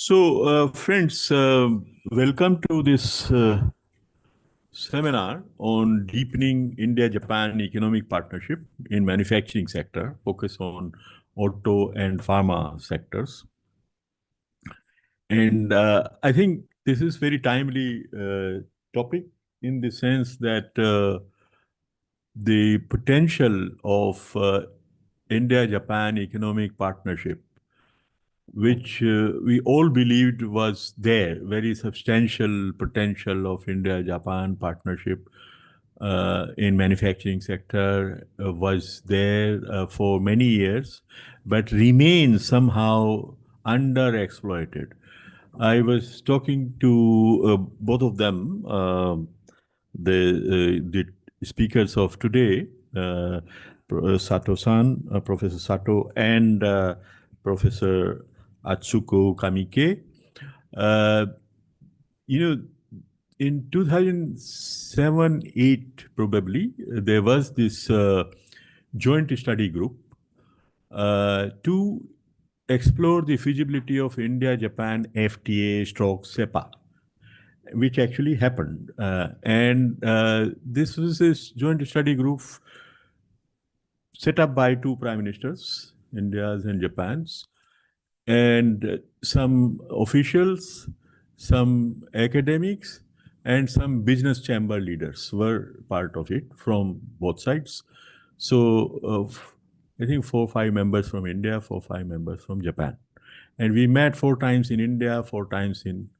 Friends, welcome to this seminar on deepening India-Japan economic partnership in manufacturing sector, focus on auto and pharma sectors. And I think this is very timely topic in the sense that the potential of India-Japan economic partnership, which we all believed was there, very substantial potential of India-Japan partnership in manufacturing sector was there for many years, but remains somehow underexploited. I was talking to both of them, the speakers of today, Sato-san, Professor Sato, and Professor Atsuko Kamike. Uh, you know, in 2007-8, probably, there was this joint study group to explore the feasibility of India-Japan FTA stroke SEPA, which actually happened. And this was this joint study group set up by two prime ministers, India's and Japan's, and some officials, some academics, and some business chamber leaders were part of it from both sides. So I think 4 or 5 members from India, 4 or 5 members from Japan. And we met 4 times in India, 4 times in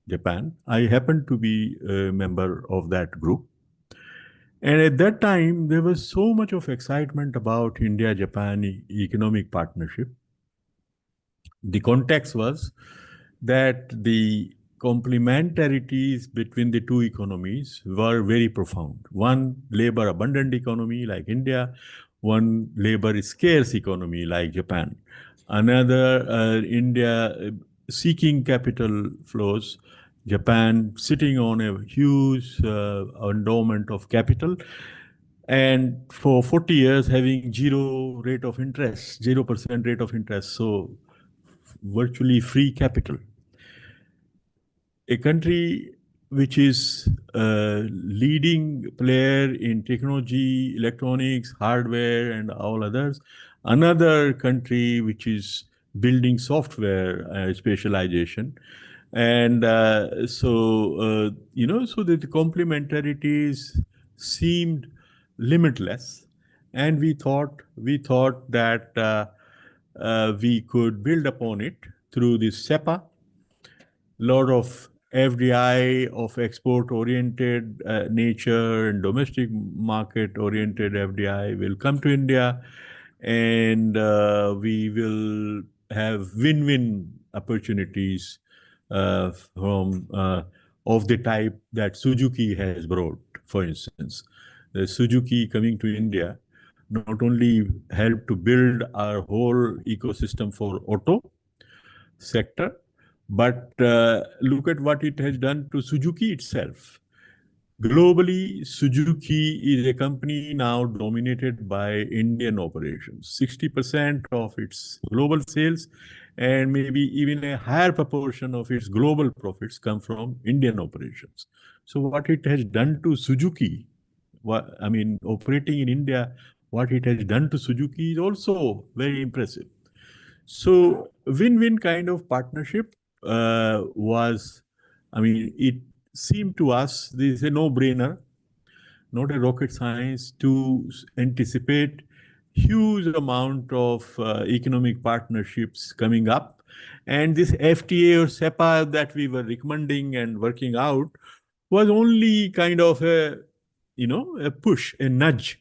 Japan. I happened to be a member of that group. And at that time, there was so much of excitement about India-Japan economic partnership. The context was that the complementarities between the two economies were very profound. One labor abundant economy like India, one labor scarce economy like Japan. Another, India seeking capital flows, Japan sitting on a huge endowment of capital, and for 40 years having 0% rate of interest, so virtually free capital. A country which is a leading player in technology, electronics, hardware, and all others. Another country which is building software specialization. And so that the complementarities seemed limitless. And we thought that we could build upon it through this SEPA. Lot of FDI of export-oriented nature and domestic market-oriented FDI will come to India, and we will have win-win opportunities from of the type that Suzuki has brought. For instance, the Suzuki coming to India not only helped to build our whole ecosystem for auto sector, but look at what it has done to Suzuki itself. Globally, Suzuki is a company now dominated by Indian operations. 60% of its global sales and maybe even a higher proportion of its global profits come from Indian operations. So what it has done to Suzuki, operating in India, what it has done to Suzuki is also very impressive. So win-win kind of partnership it seemed to us this is a no-brainer, not a rocket science to anticipate huge amount of economic partnerships coming up. And this FTA or SEPA that we were recommending and working out was only kind of a push, a nudge.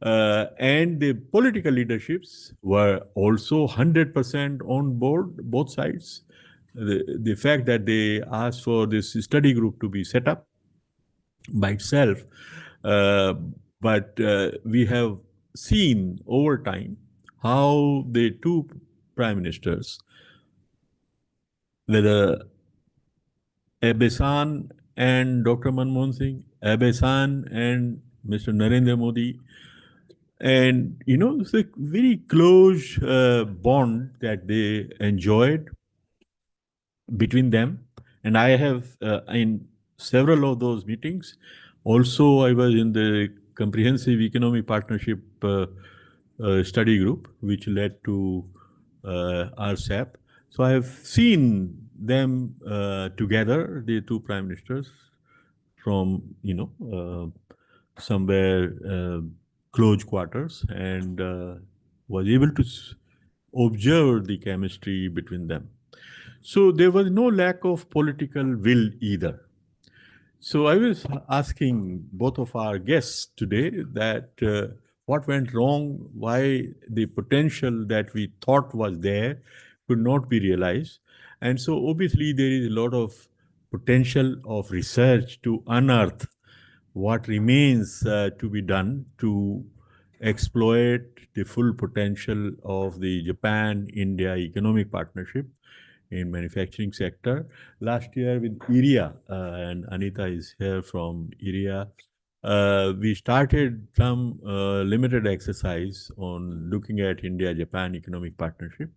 And the political leaderships were also 100% on board, both sides. The fact that they asked for this study group to be set up by itself, but we have seen over time how the two prime ministers, whether Abe-san and Dr. Manmohan Singh, Abe-san and Mr. Narendra Modi, and it's a very close bond that they enjoyed. between them. And I have, in several of those meetings, also I was in the Comprehensive Economic Partnership study group, which led to RCEP. So I have seen them together, the two prime ministers, from somewhere close quarters, and was able to observe the chemistry between them. So there was no lack of political will either. So I was asking both of our guests today that what went wrong, why the potential that we thought was there could not be realized. And so obviously there is a lot of potential of research to unearth what remains to be done to exploit the full potential of the Japan-India economic partnership in manufacturing sector. Last year with IRIA, and Anita is here from IRIA, we started some limited exercise on looking at India-Japan economic partnership.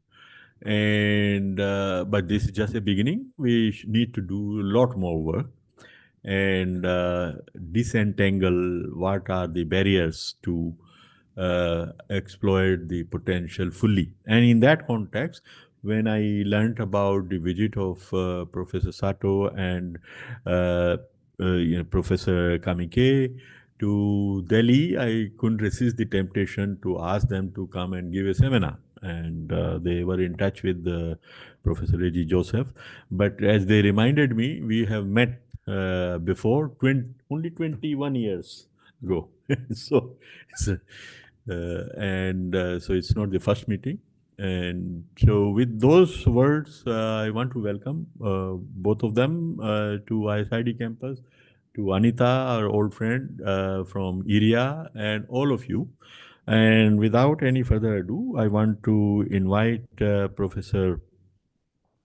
And but this is just a beginning. We need to do a lot more work and disentangle what are the barriers to exploit the potential fully. And in that context, when I learned about the visit of Professor Sato and Professor Kamike to Delhi, I couldn't resist the temptation to ask them to come and give a seminar. And they were in touch with Professor Reggie Joseph. But as they reminded me, we have met before, only 21 years ago. So, so it's not the first meeting. And so with those words, I want to welcome both of them to ISID campus, to Anita, our old friend from IRIA, and all of you. And without any further ado, I want to invite Professor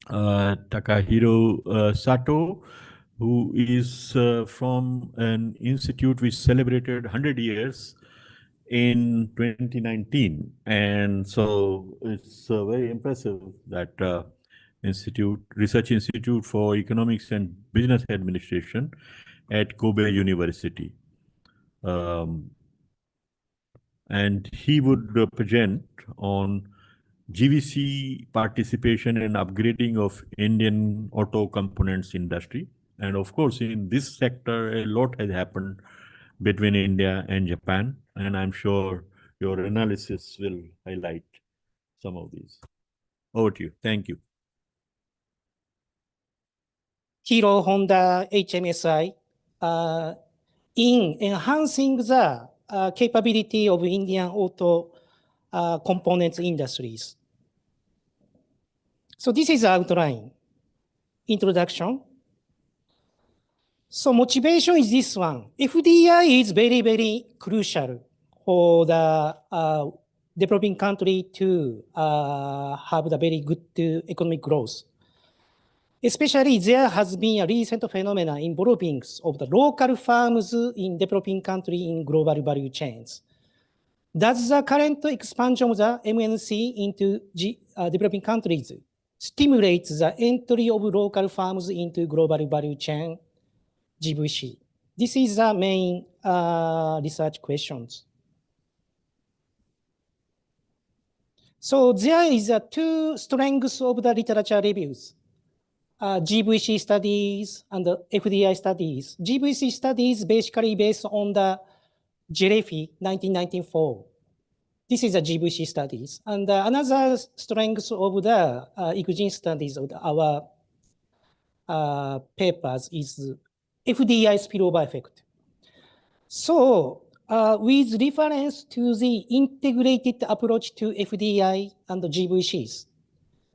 Takahiro Sato, who is from an institute which celebrated 100 years in 2019. And so it's very impressive that Research Institute for Economics and Business Administration at Kobe University. And he would present on GVC participation and upgrading of Indian auto components industry. And of course, in this sector, a lot has happened between India and Japan. And I'm sure your analysis will highlight some of these. Over to you. Thank you. Hero Honda HMSI in enhancing the capability of Indian auto components industries. So this is the outline. Introduction. So motivation is this one. FDI is very, very crucial for the developing country to have the very good economic growth. Especially there has been a recent phenomenon involving of the local firms in developing country in global value chains. Does the current expansion of the MNC into developing countries stimulate the entry of local firms into global value chain, GVC? This is the main research questions. So there is two strengths of the literature reviews. GVC studies and the FDI studies. GVC studies basically based on the Jelefi 1994. This is a GVC studies. And another strength of the ECGIN studies of our papers is FDI spillover effect. So with reference to the integrated approach to FDI and GVCs,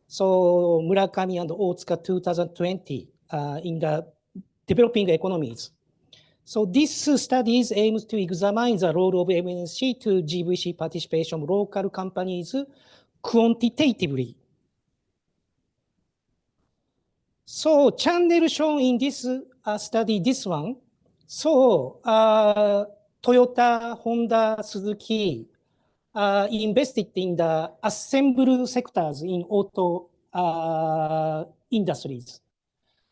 so Murakami and Otsuka 2020 in the developing economies. So this studies aims to examine the role of MNC to GVC participation of local companies quantitatively. So channel shown in this study, this one. So Toyota, Honda, Suzuki invested in the assembled sectors in auto industries.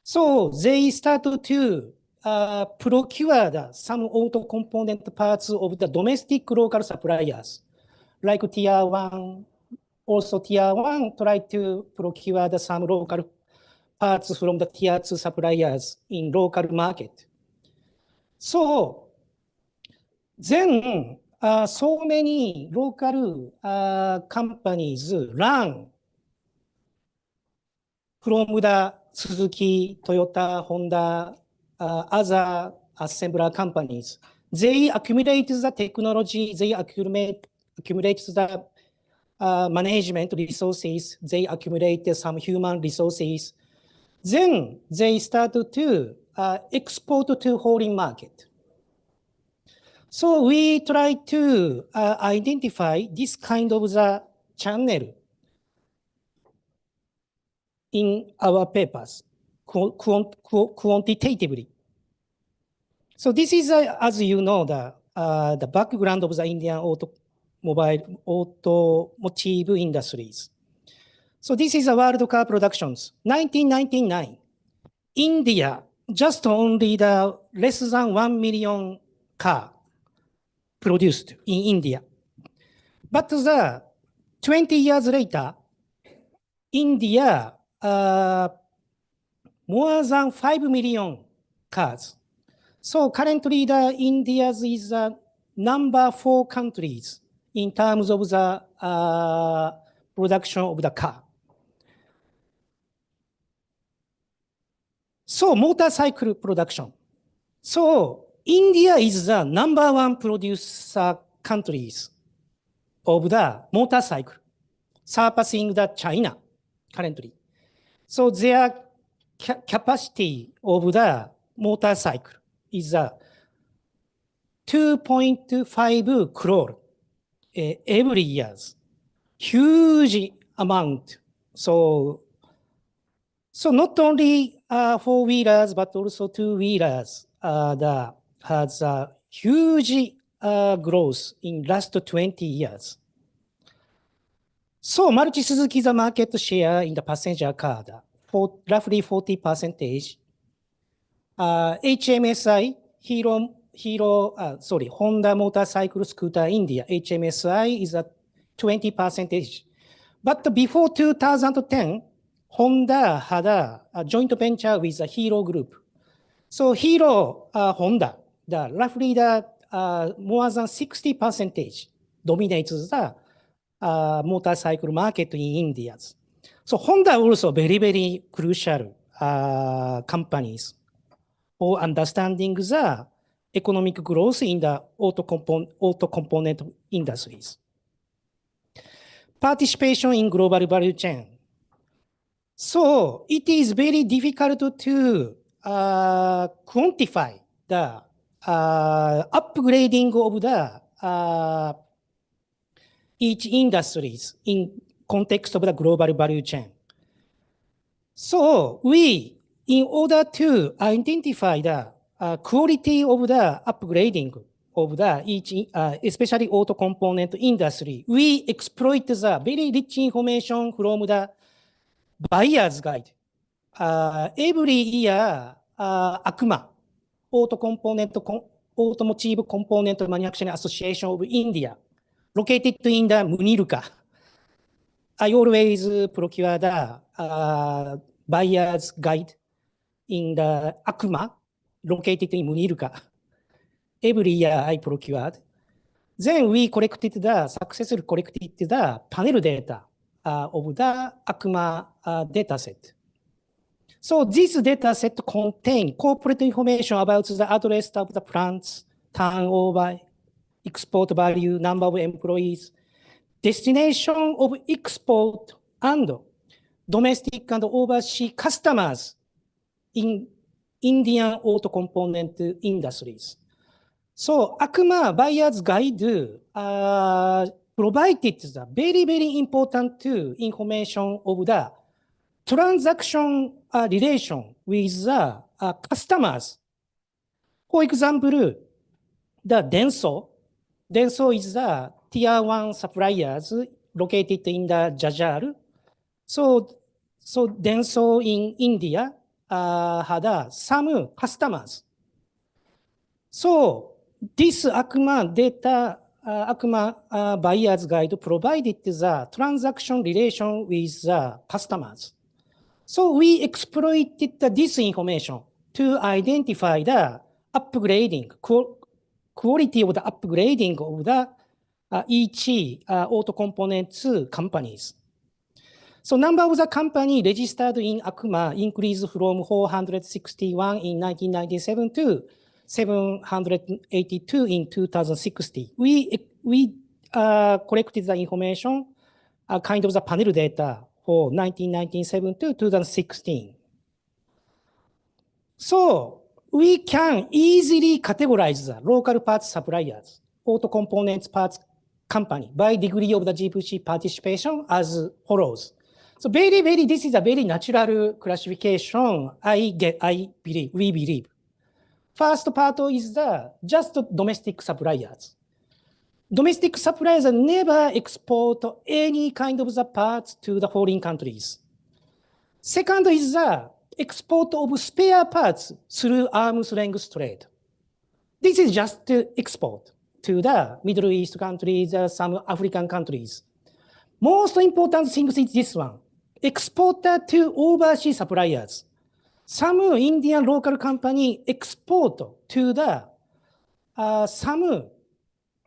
So they started to procure some auto component parts of the domestic local suppliers, like Tier 1. Also, Tier 1 tried to procure some local parts from the Tier 2 suppliers in local market. So then, so many local companies run from the Suzuki, Toyota, Honda, other assembler companies. They accumulate the technology, they accumulate the management resources, they accumulate some human resources. Then they start to export to foreign market. So we try to identify this kind of the channel in our papers quantitatively. So this is, as you know, the background of the Indian automotive industries. So this is a world car productions. 1999, India, just only the less than 1 million car produced in India. But the 20 years later, India, more than 5 million cars. So currently, India is the number 4 countries in terms of the production of the car. So motorcycle production. So India is the number 1 producer countries of the motorcycle, surpassing the China currently. So their capacity of the motorcycle is 2.5 crore every year. Huge amount. So not only four-wheelers, but also two-wheelers has a huge growth in last 20 years. So Maruti Suzuki's market share in the passenger car, roughly 40%. HMSI, Honda Motorcycle Scooter India, HMSI is at 20%. But before 2010, Honda had a joint venture with the Hero Group. So Hero Honda, roughly more than 60% dominates the motorcycle market in India. So Honda also very, very crucial companies for understanding the economic growth in the auto component industries. Participation in global value chain. So it is very difficult to quantify the upgrading of the each industries in context of the global value chain. So we, in order to identify the quality of the upgrading of the each, especially auto component industry, we exploit the very rich information from the buyer's guide. Every year, ACMA, Automotive Component Manufacturing Association of India, located in the Munirka. I always procure the buyer's guide in the ACMA, located in Munirka. Every year I procured. Then we successfully collected the panel data of the ACMA dataset. So this dataset contains corporate information about the address of the plants, turnover, export value, number of employees, destination of export and domestic and overseas customers in Indian auto component industries. So ACMA buyer's guide provided the very, very important information of the transaction relation with the customers. For example, the Denso. Denso is the tier 1 suppliers located in the Jajal. So So Denso in India had some customers. So this ACMA data, ACMA buyer's guide provided the transaction relation with the customers. So we exploited this information to identify the upgrading, quality of the upgrading of the each auto components companies. So number of the company registered in ACMA increased from 461 in 1997 to 782 in 2016. We collected the information, kind of the panel data for 1997 to 2016. So we can easily categorize the local parts suppliers, auto components parts company by degree of the GVC participation as follows. So this is a very natural classification, we believe. First part is the just domestic suppliers. Domestic suppliers never export any kind of the parts to the foreign countries. Second is the export of spare parts through arm's length trade. This is just export to the Middle East countries, some African countries. Most important thing is this one, exporter to overseas suppliers. Some Indian local company export to the some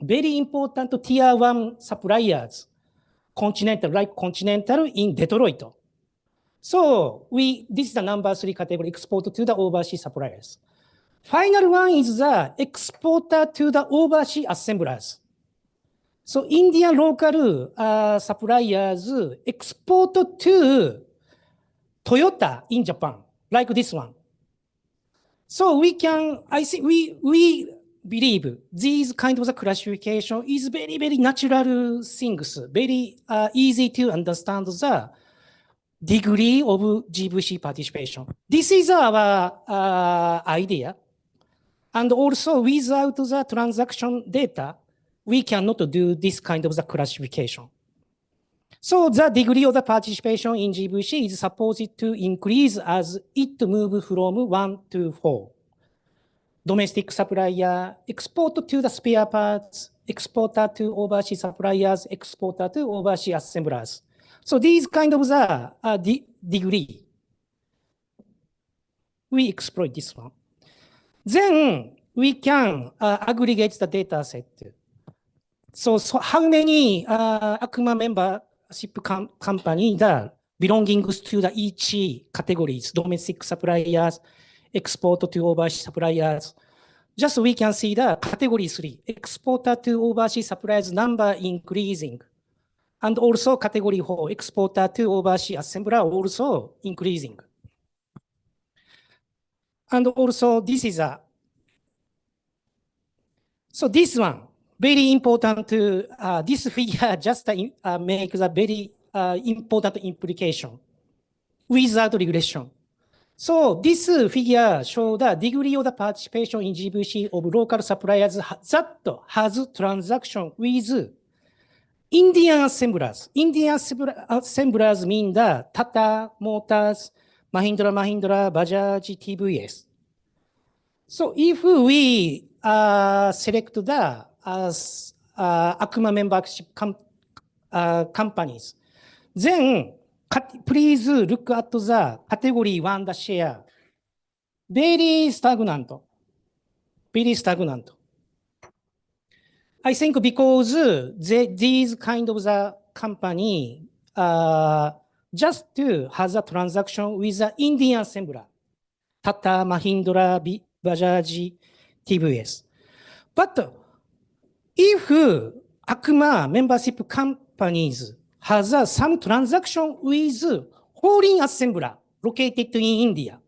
very important tier 1 suppliers, like Continental in Detroit. So this is the number 3 category, export to the overseas suppliers. Final one is the exporter to the overseas assemblers. So Indian local suppliers export to Toyota in Japan, like this one. So I think we believe these kind of the classification is very, very natural things, very easy to understand the degree of GVC participation. This is our idea. And also without the transaction data, we cannot do this kind of the classification. So the degree of the participation in GVC is supposed to increase as it moves from 1 to 4. Domestic supplier, export to the spare parts, exporter to overseas suppliers, exporter to overseas assemblers. So these kind of the degree, we exploit this one. Then we can aggregate the data set. So how many ACMA membership company that belonging to the each categories, domestic suppliers, export to overseas suppliers. Just we can see the category 3, exporter to overseas suppliers number increasing. And also category 4, exporter to overseas assembler also increasing. And also this is so this one, very important to, this figure just makes a very important implication without regression. So this figure shows the degree of the participation in GVC of local suppliers that has transaction with Indian assemblers. Indian assemblers mean the Tata Motors, Mahindra, Bajaj, TVS. So if we select the ACMA membership companies, then please look at the category 1, the share. Very stagnant. Very stagnant. I think because these kind of the company just has a transaction with the Indian assembler, Tata, Mahindra, Bajaj, TVS. But if ACMA membership companies has some transaction with foreign assembler located in India,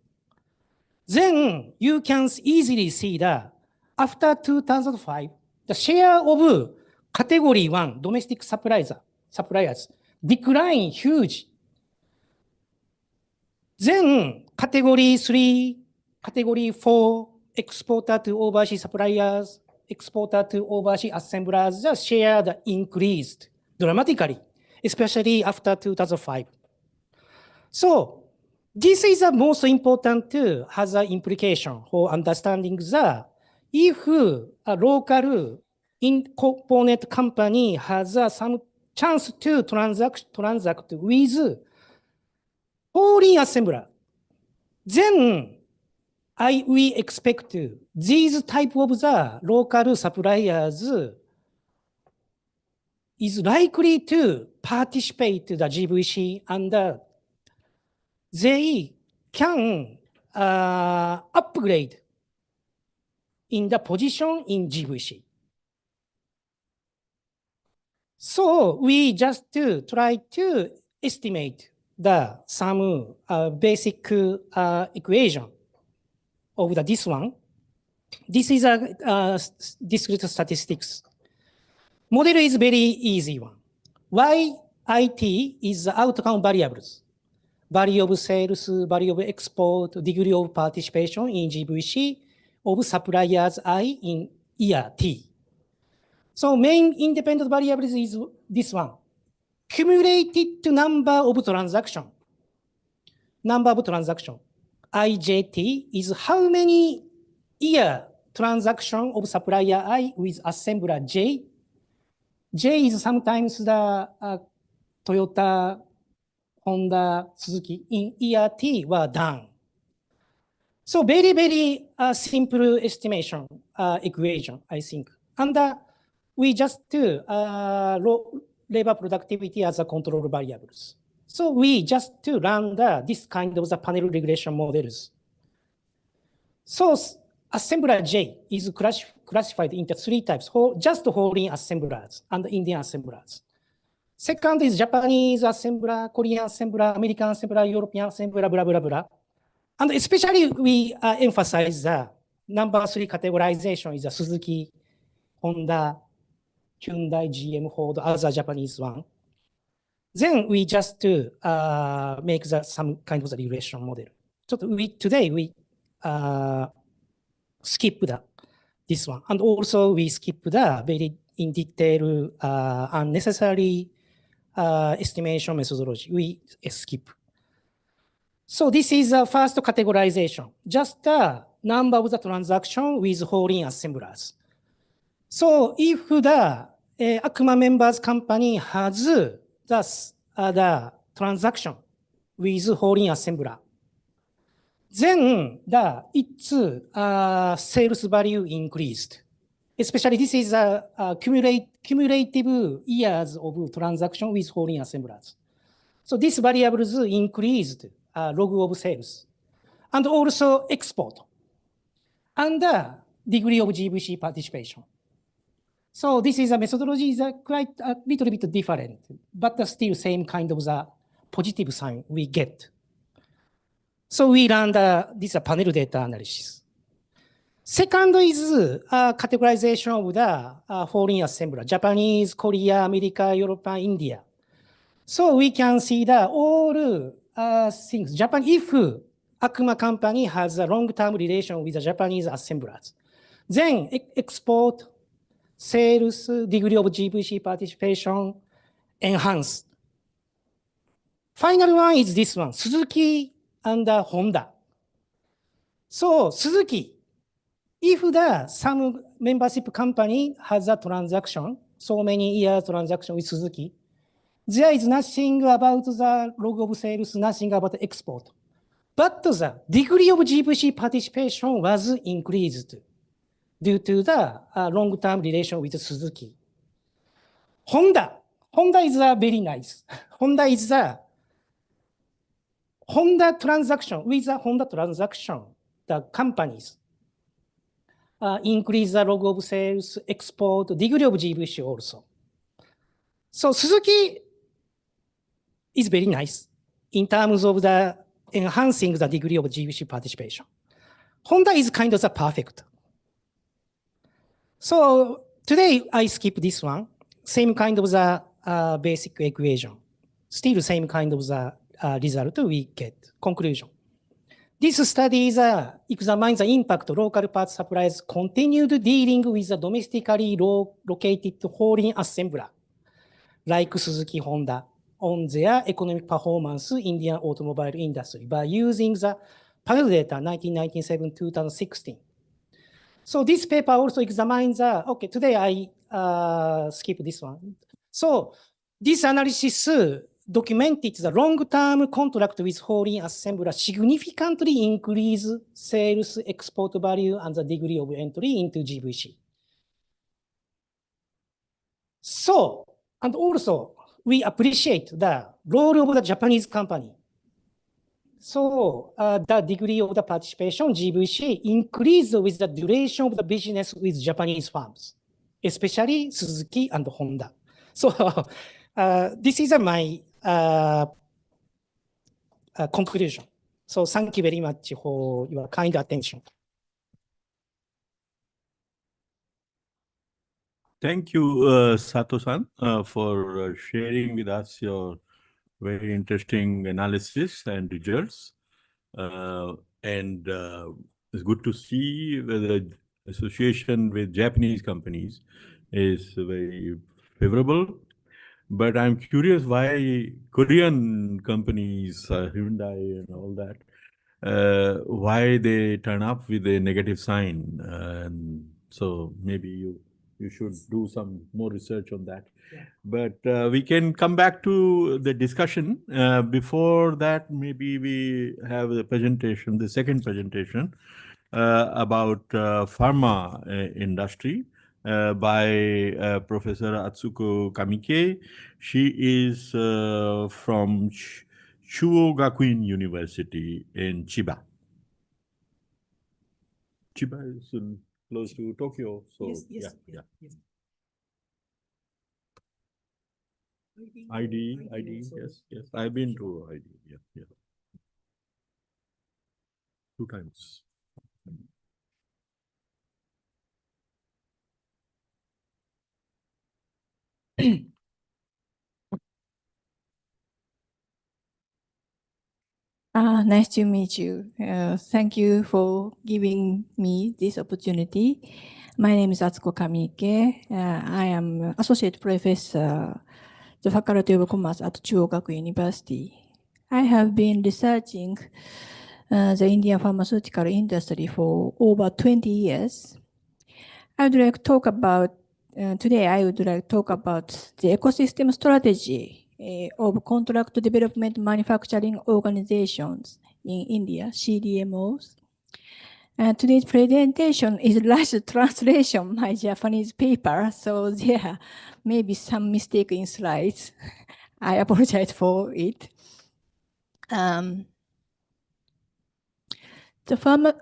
then you can easily see that after 2005, the share of category 1 domestic suppliers decline huge. Then category 3, category 4, exporter to overseas suppliers, exporter to overseas assemblers, the share increased dramatically, especially after 2005. So this is the most important has an implication for understanding the if a local component company has some chance to transact with foreign assembler, then we expect these type of the local suppliers is likely to participate the GVC and they can upgrade in the position in GVC. So we just try to estimate the some basic equation of this one. This is a discrete statistics. Model is very easy one. YIT is the outcome variables. Value of sales, value of export, degree of participation in GVC of suppliers I in year T. So main independent variables is this one. Cumulated number of transaction. Number of transaction. IJT is how many year transaction of supplier I with assembler J. J is sometimes the Toyota, Honda, Suzuki. In year T were done. So very, very simple estimation equation, I think. And we just do labor productivity as a control variables. So we just to run this kind of the panel regression models. So assembler J is classified into three types, just foreign assemblers and Indian assemblers. Second is Japanese assembler, Korean assembler, American assembler, European assembler, blah, blah, blah. And especially we emphasize the number three categorization is the Suzuki, Honda, Hyundai, GM, Ford, other Japanese one. Then we just make some kind of the regression model. So today we skip this one. And also we skip the very in detail unnecessary estimation methodology. We skip. So this is the first categorization, just the number of the transaction with foreign assemblers. So if the ACMA members company has the transaction with foreign assembler, then its sales value increased. Especially this is a cumulative years of transaction with foreign assemblers. So these variables increased log of sales and also export and degree of GVC participation. So this is a methodology is quite a little bit different, but still same kind of the positive sign we get. So we run this panel data analysis. Second is categorization of the foreign assembler, Japanese, Korea, America, Europe, India. So we can see that all things, Japan, if ACMA company has a long-term relation with the Japanese assemblers, then export, sales, degree of GVC participation, enhanced. Final one is this one, Suzuki and Honda. So Suzuki, if some membership company has a transaction, so many years transaction with Suzuki, there is nothing about the log of sales, nothing about the export. But the degree of GVC participation was increased due to the long-term relation with Suzuki. Honda is very nice. Honda is the Honda transaction, with the Honda transaction, the companies increase the log of sales, export, degree of GVC also. So Suzuki is very nice in terms of the enhancing the degree of GVC participation. Honda is kind of the perfect. So today I skip this one, same kind of the basic equation, still same kind of the result we get. Conclusion. This study examines the impact local parts suppliers continued dealing with the domestically located foreign assembler, like Suzuki, Honda. on their economic performance in Indian automobile industry by using the panel data 1997-2016. So this paper also examines okay, today I skip this one. So this analysis documented the long-term contract with foreign assembler significantly increase sales export value and the degree of entry into GVC. So, and also we appreciate the role of the Japanese company. So the degree of the participation GVC increased with the duration of the business with Japanese firms, especially Suzuki and Honda. So this is my conclusion. So thank you very much for your kind attention. Thank you, Sato-san, for sharing with us your very interesting analysis and results. And it's good to see the association with Japanese companies is very favorable. But I'm curious why Korean companies, Hyundai and all that, why they turn up with a negative sign. And so maybe you should do some more research on that. Yeah. But we can come back to the discussion. Before that, maybe we have the presentation, the second presentation about pharma industry by Professor Atsuko Kamike. She is from Chuo University in Chiba. Chiba is close to Tokyo, so Yes. ID, yes. I've been to ID, yeah. 2 times. Nice to meet you. Thank you for giving me this opportunity. My name is Atsuko Kamike. I am Associate Professor, the Faculty of Commerce at Chuo University. I have been researching the Indian pharmaceutical industry for over 20 years. Today I would like to talk about the ecosystem strategy of contract development manufacturing organizations in India, CDMOs. Today's presentation is large translation, my Japanese paper, so there may be some mistake in slides. I apologize for it. The pharma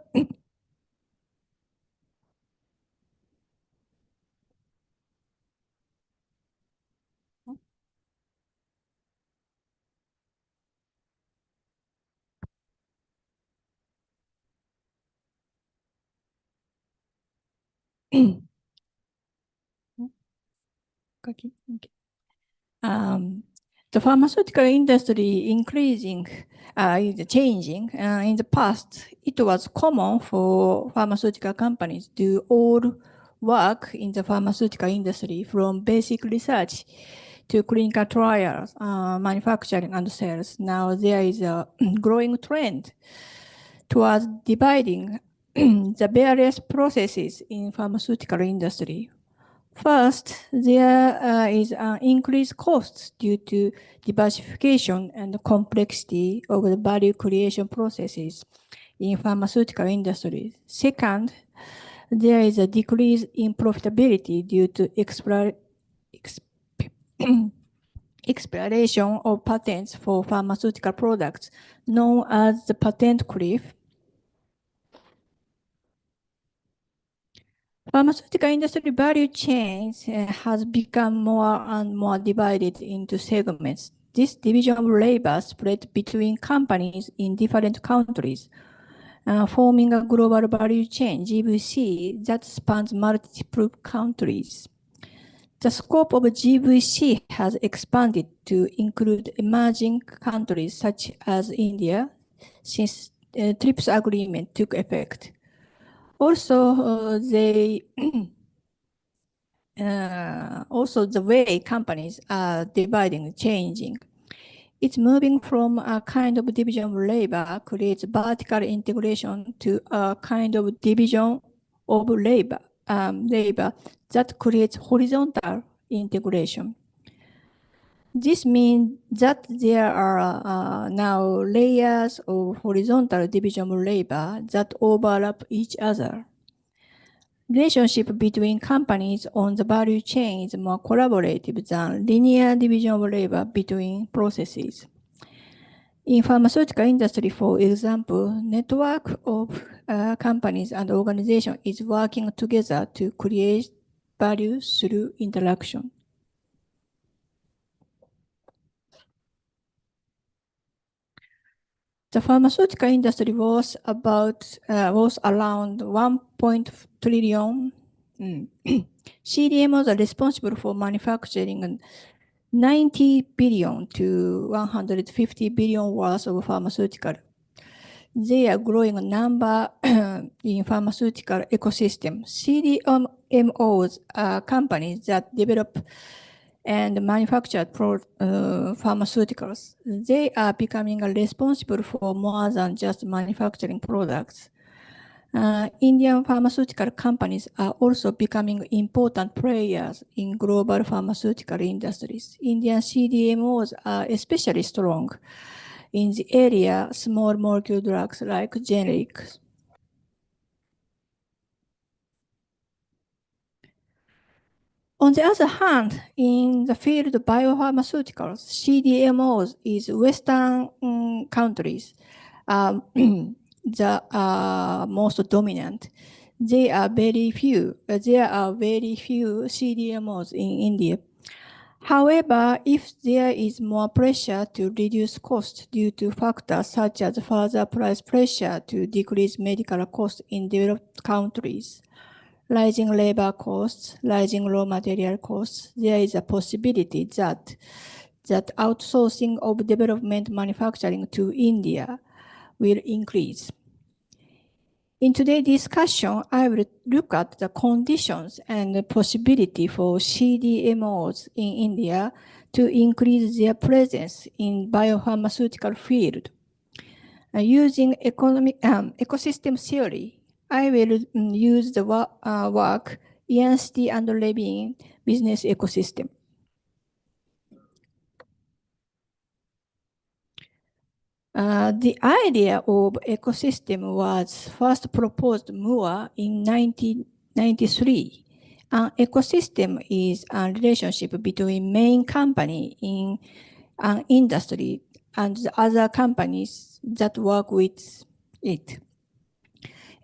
the pharmaceutical industry is changing. In the past, it was common for pharmaceutical companies to do all work in the pharmaceutical industry, from basic research to clinical trials, manufacturing and sales. Now there is a growing trend towards dividing the various processes in pharmaceutical industry. First, there is an increased cost due to diversification and complexity of the value creation processes in pharmaceutical industry. Second, there is a decrease in profitability due to expiration of patents for pharmaceutical products, known as the patent cliff. Pharmaceutical industry value chains has become more and more divided into segments. This division of labor spread between companies in different countries, forming a global value chain, GVC, that spans multiple countries. The scope of GVC has expanded to include emerging countries such as India since TRIPS agreement took effect. Also, also the way companies are dividing, changing. It's moving from a kind of division of labor creates vertical integration to a kind of division of labor that creates horizontal integration. This means that there are now layers of horizontal division of labor that overlap each other. Relationship between companies on the value chain is more collaborative than linear division of labor between processes. In pharmaceutical industry, for example, network of companies and organizations is working together to create value through interaction. The pharmaceutical industry was around 1 trillion. CDMOs are responsible for manufacturing 90 billion to 150 billion worth of pharmaceutical. They are growing number in pharmaceutical ecosystem. CDMOs are companies that develop and manufacture pharmaceuticals. They are becoming responsible for more than just manufacturing products. Indian pharmaceutical companies are also becoming important players in global pharmaceutical industries. Indian CDMOs are especially strong in the area small molecule drugs like generics. On the other hand, in the field of biopharmaceuticals, CDMOs is Western countries the most dominant. There are very few CDMOs in India. However, if there is more pressure to reduce costs due to factors such as further price pressure to decrease medical costs in developed countries, rising labor costs, rising raw material costs, there is a possibility that outsourcing of development manufacturing to India will increase. In today's discussion, I will look at the conditions and the possibility for CDMOs in India to increase their presence in biopharmaceutical field. Using ecosystem theory, I will use the work Ernst and Levin business ecosystem. The idea of ecosystem was first proposed more in 1993. An ecosystem is a relationship between main company in an industry and the other companies that work with it.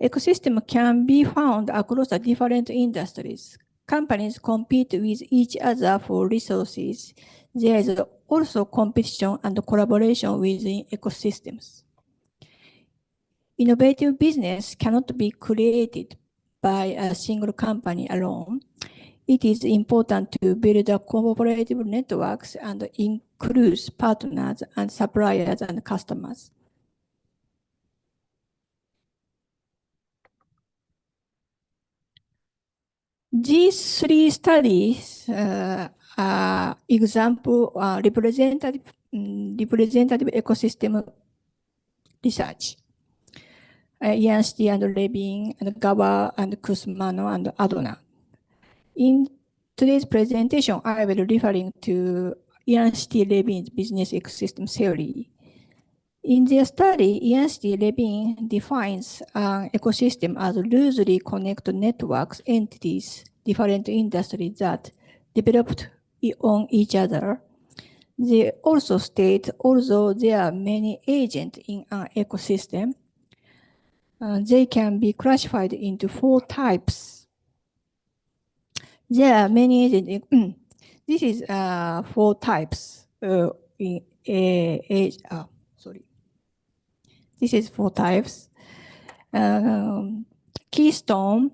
Ecosystem can be found across the different industries. Companies compete with each other for resources. There is also competition and collaboration within ecosystems. Innovative business cannot be created by a single company alone. It is important to build a cooperative networks and include partners and suppliers and customers. These three studies are example representative ecosystem research. Ernst and Levin and Gawa and Kusmano and Adona. In today's presentation, I will be referring to Ernst Levin's business ecosystem theory. In their study, Ernst Levin defines an ecosystem as loosely connected networks, entities, different industries that developed on each other. They also state, although there are many agents in an ecosystem, they can be classified into 4 types. There are many agents. This is 4 types. This is 4 types. Keystone,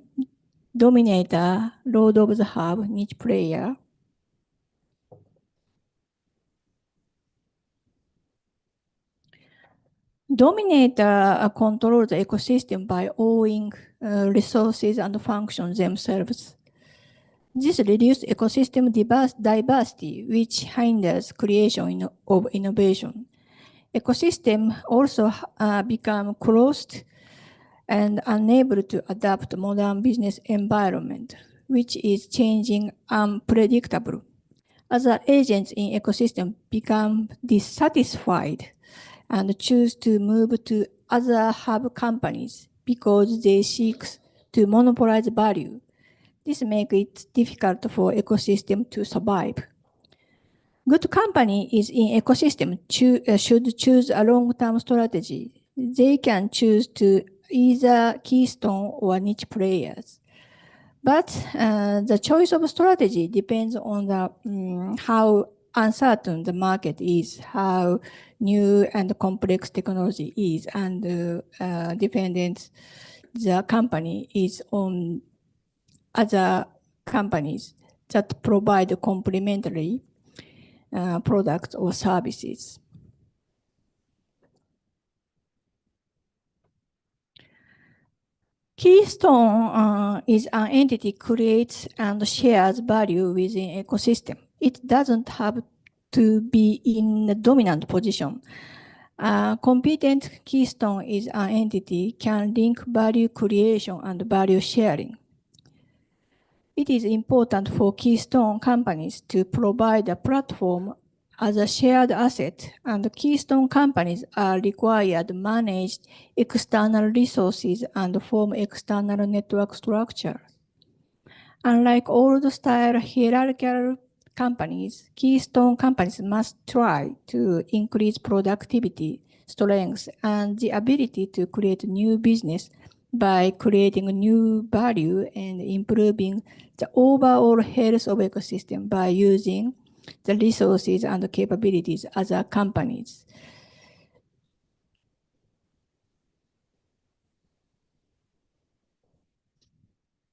dominator, lord of the hub, niche player. Dominator control the ecosystem by owning resources and functions themselves. This reduces ecosystem diversity, which hinders creation of innovation. Ecosystem also become closed and unable to adapt modern business environment, which is changing unpredictable. Other agents in ecosystem become dissatisfied and choose to move to other hub companies because they seek to monopolize value. This makes it difficult for ecosystem to survive. Good company is in ecosystem should choose a long-term strategy. They can choose to either keystone or niche players. But the choice of strategy depends on how uncertain the market is, how new and complex technology is, and dependent the company is on other companies that provide complementary products or services. Keystone is an entity creates and shares value within ecosystem. It doesn't have to be in a dominant position. A competent keystone is an entity can link value creation and value sharing. It is important for keystone companies to provide a platform as a shared asset, and keystone companies are required to manage external resources and form external network structures. Unlike old-style hierarchical companies, keystone companies must try to increase productivity, strength, and the ability to create new business by creating new value and improving the overall health of ecosystem by using the resources and capabilities of other companies.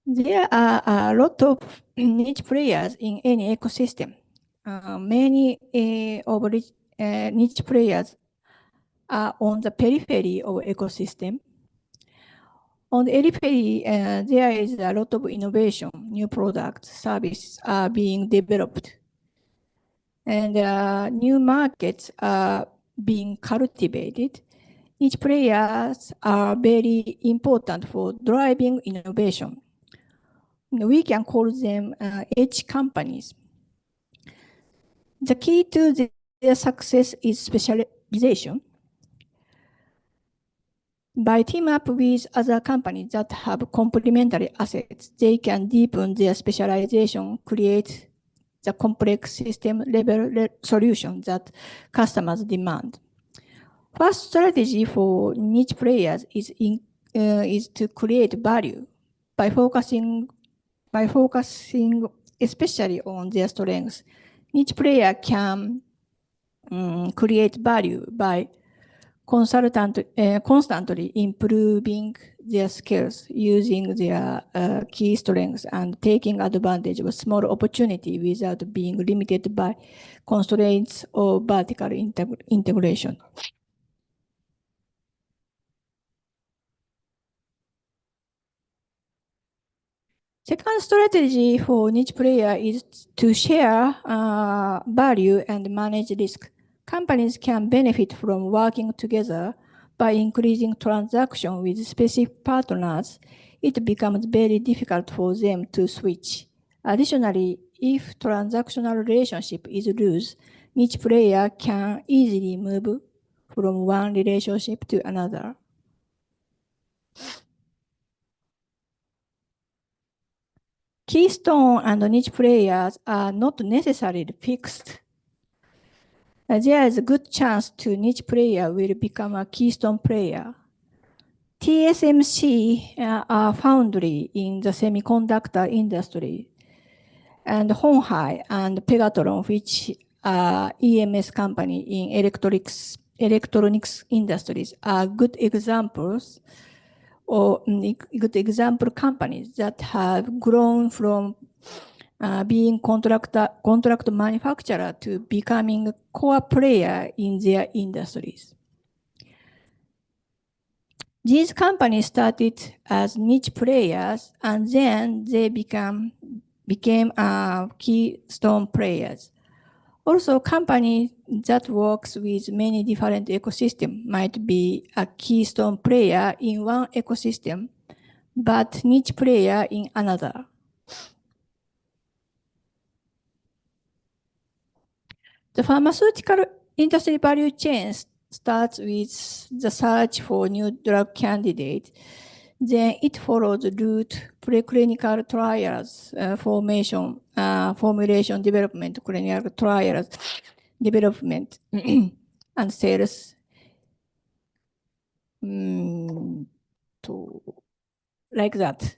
There are a lot of niche players in any ecosystem. Many of niche players are on the periphery of ecosystem. On the periphery, there is a lot of innovation, new products, services are being developed, and new markets are being cultivated. Niche players are very important for driving innovation. We can call them edge companies. The key to their success is specialization. By team up with other companies that have complementary assets, they can deepen their specialization, create the complex system-level solution that customers demand. First strategy for niche players is to create value by focusing especially on their strengths. Niche player can create value by constantly improving their skills, using their key strengths, and taking advantage of a small opportunity without being limited by constraints or vertical integration. Second strategy for niche player is to share value and manage risk. Companies can benefit from working together by increasing transactions with specific partners. It becomes very difficult for them to switch. Additionally, if transactional relationship is loose, niche player can easily move from one relationship to another. Keystone and niche players are not necessarily fixed. There is a good chance to niche player will become a keystone player. TSMC are foundry in the semiconductor industry, and Honhai and Pegatron, which are EMS company in electronics industries, are good examples or good example companies that have grown from being contract manufacturer to becoming a core player in their industries. These companies started as niche players, and then they become became keystone players. Also, company that works with many different ecosystems might be a keystone player in one ecosystem, but niche player in another. The pharmaceutical industry value chain starts with the search for new drug candidate. Then it follows route preclinical trials, formulation, development, clinical trials, development, and sales. Like that.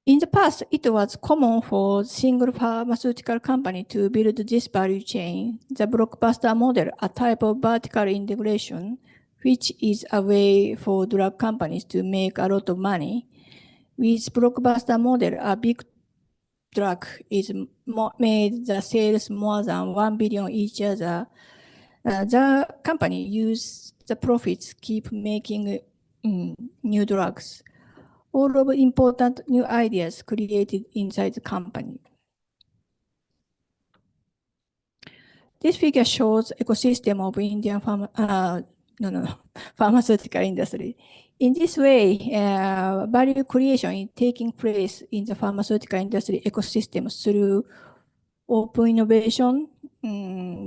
In the past, it was common for single pharmaceutical company to build this value chain, the blockbuster model, a type of vertical integration, which is a way for drug companies to make a lot of money. With blockbuster model, a big drug is made the sales more than 1 billion each other. The company use the profits keep making new drugs. All of important new ideas created inside the company. This figure shows ecosystem of Indian pharmaceutical industry. In this way, value creation is taking place in the pharmaceutical industry ecosystem through open innovation,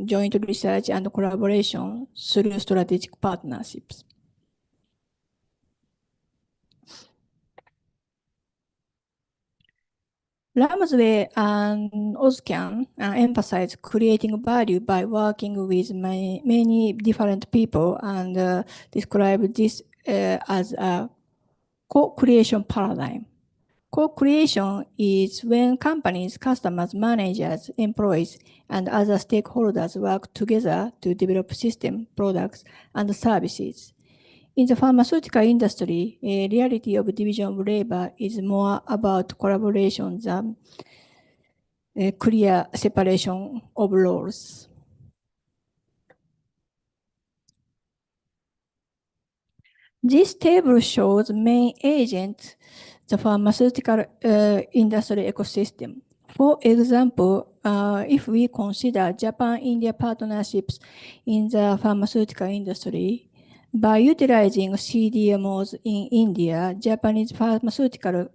joint research, and collaboration through strategic partnerships. Ramsway and Ozcan emphasize creating value by working with many different people and describe this as a co-creation paradigm. Co-creation is when companies, customers, managers, employees, and other stakeholders work together to develop systems, products, and services. In the pharmaceutical industry, a reality of division of labor is more about collaboration than a clear separation of roles. This table shows main agents, the pharmaceutical industry ecosystem. For example, if we consider Japan-India partnerships in the pharmaceutical industry, by utilizing CDMOs in India, Japanese pharmaceutical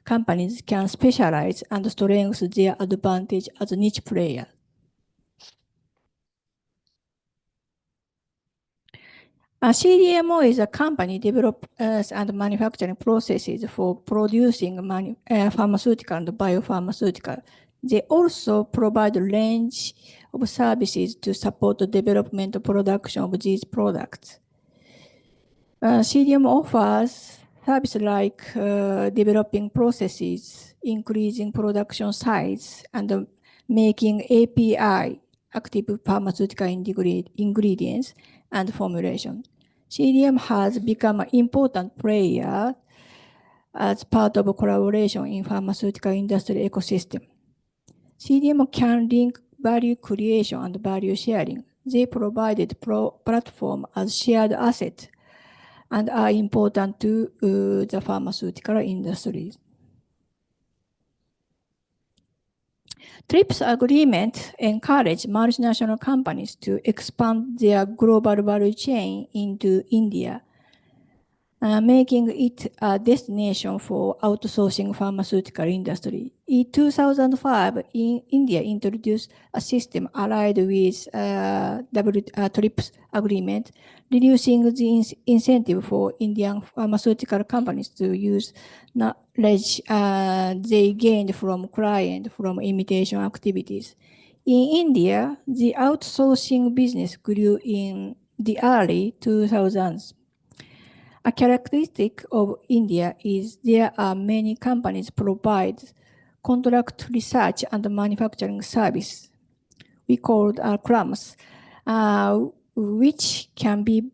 companies can specialize and strengthen their advantage as a niche player. A CDMO is a company develops and manufacturing processes for producing pharmaceutical and biopharmaceutical. They also provide a range of services to support the development and production of these products. CDMO offers services like developing processes, increasing production size, and making API, active pharmaceutical ingredients, and formulation. CDM has become an important player as part of a collaboration in pharmaceutical industry ecosystem. CDM can link value creation and value sharing. They provided platform as shared asset and are important to the pharmaceutical industry. TRIPS agreement encourage multinational companies to expand their global value chain into India, making it a destination for outsourcing pharmaceutical industry. In 2005, India introduced a system allied with TRIPS agreement, reducing the incentive for Indian pharmaceutical companies to use knowledge they gained from clients from imitation activities. In India, the outsourcing business grew in the early 2000s. A characteristic of India is there are many companies provide contract research and manufacturing service. We call CRAMS, which can be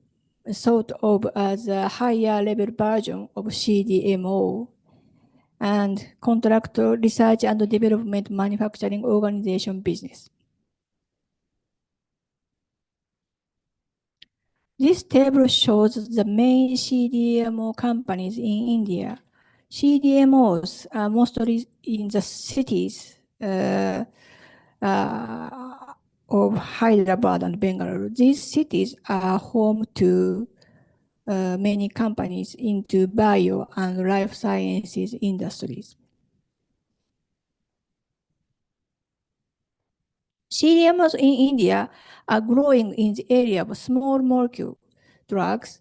thought of as a higher level version of CDMO and contract research and development manufacturing organization business. This table shows the main CDMO companies in India. CDMOs are mostly in the cities of Hyderabad and Bangalore. These cities are home to many companies into bio and life sciences industries. CDMOs in India are growing in the area of small molecule drugs,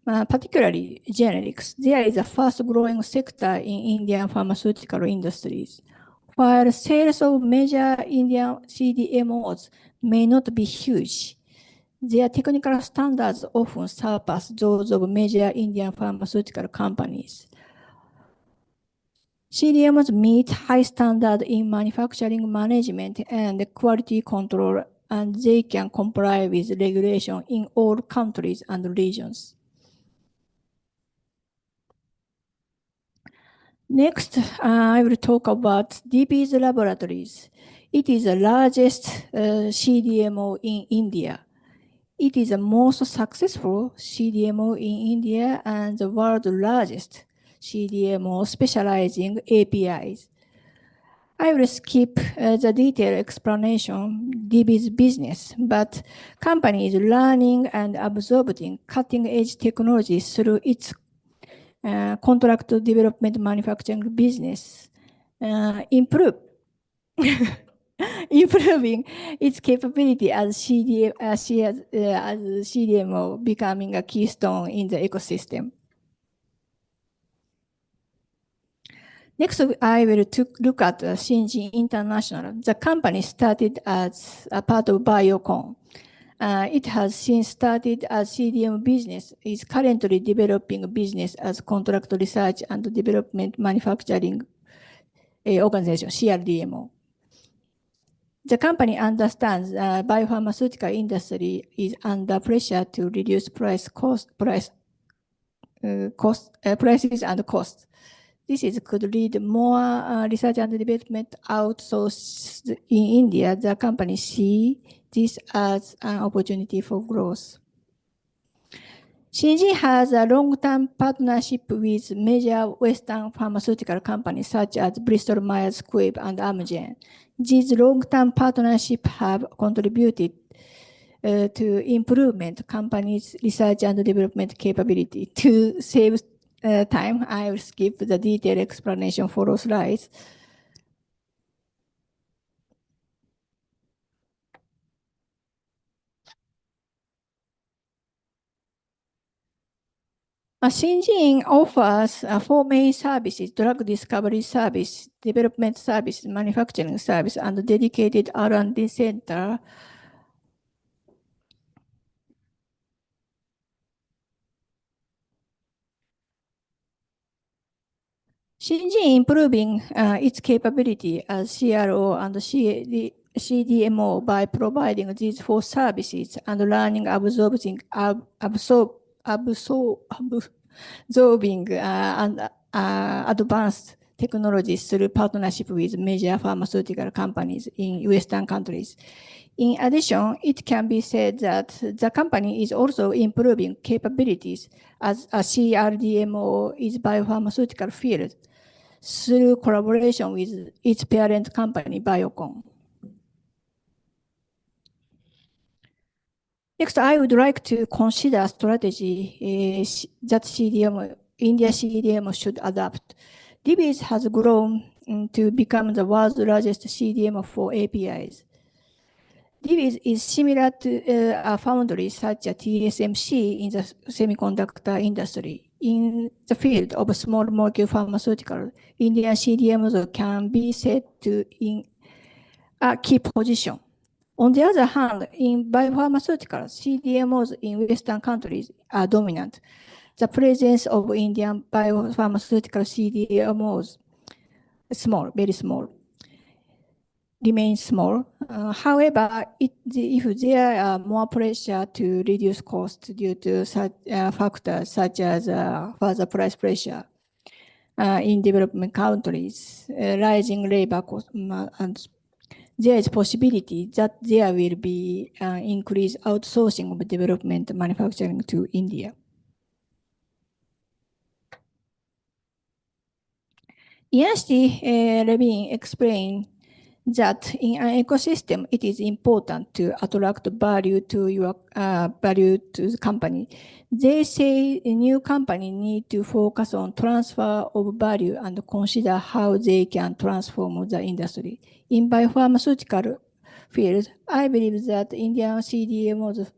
particularly generics. There is a fast-growing sector in Indian pharmaceutical industries. While sales of major Indian CDMOs may not be huge, their technical standards often surpass those of major Indian pharmaceutical companies. CDMOs meet high standards in manufacturing management and quality control, and they can comply with regulation in all countries and regions. Next, I will talk about DP's Laboratories. It is the largest CDMO in India. It is the most successful CDMO in India and the world's largest CDMO specializing APIs. I will skip the detailed explanation DB's business, but company is learning and absorbing cutting-edge technologies through its contract development manufacturing business, improving its capability as CDMO, becoming a keystone in the ecosystem. Next, I will look at Syngene International. The company started as a part of Biocon. It has since started as CDMO business, is currently developing business as contract research and development manufacturing organization, CRDMO. The company understands biopharmaceutical industry is under pressure to reduce prices and costs. This could lead more research and development outsourced in India. The company sees this as an opportunity for growth. Syngene has a long-term partnership with major Western pharmaceutical companies such as Bristol Myers Squibb and Amgen. These long-term partnerships have contributed to improvement companies' research and development capability. To save time, I will skip the detailed explanation for those slides. Syngene offers four main services: drug discovery service, development service, manufacturing service, and dedicated R&D center. Syngene improving its capability as CRO and CDMO by providing these four services and learning absorbing and advanced technologies through partnership with major pharmaceutical companies in Western countries. In addition, it can be said that the company is also improving capabilities as a CRDMO in biopharmaceutical field through collaboration with its parent company, Biocon. Next, I would like to consider a strategy that India CDMO should adopt. DBS has grown to become the world's largest CDMO for APIs. DBS is similar to a foundry such as TSMC in the semiconductor industry. In the field of small molecule pharmaceutical, Indian CDMOs can be said to in a key position. On the other hand, in biopharmaceuticals, CDMOs in Western countries are dominant. The presence of Indian biopharmaceutical CDMOs is small, very small, remains small. However, if there are more pressure to reduce costs due to such factors such as further price pressure in development countries, rising labor costs, and there is possibility that there will be increased outsourcing of development manufacturing to India. Ernst Levin explained that in an ecosystem, it is important to attract value to the company. They say a new company need to focus on transfer of value and consider how they can transform the industry. In biopharmaceutical field, I believe that Indian CDMOs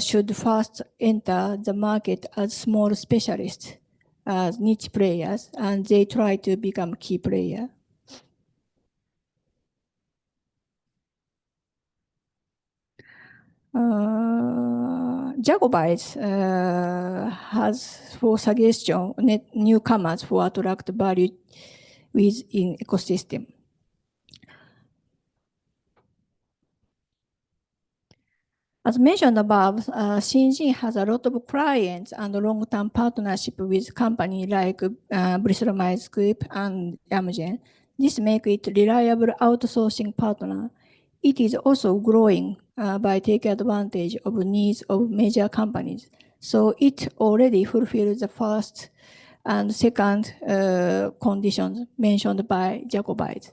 should first enter the market as small specialists, as niche players, and they try to become key player. Jacobites has for suggestion newcomers for attract value within ecosystem. As mentioned above, Syngene has a lot of clients and long-term partnership with companies like Bristol Myers Squibb and Amgen. This makes it a reliable outsourcing partner. It is also growing by taking advantage of needs of major companies. So it already fulfills the first and second conditions mentioned by Jacobites.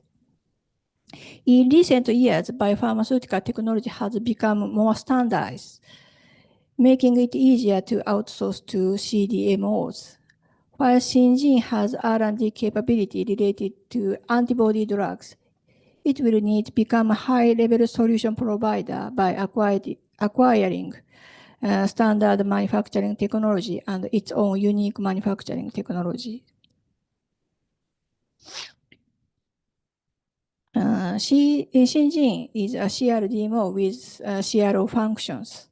In recent years, biopharmaceutical technology has become more standardized, making it easier to outsource to CDMOs. While Syngene has R&D capability related to antibody drugs, it will need to become a high-level solution provider by acquiring standard manufacturing technology and its own unique manufacturing technology. Syngene is a CRDMO with CRO functions.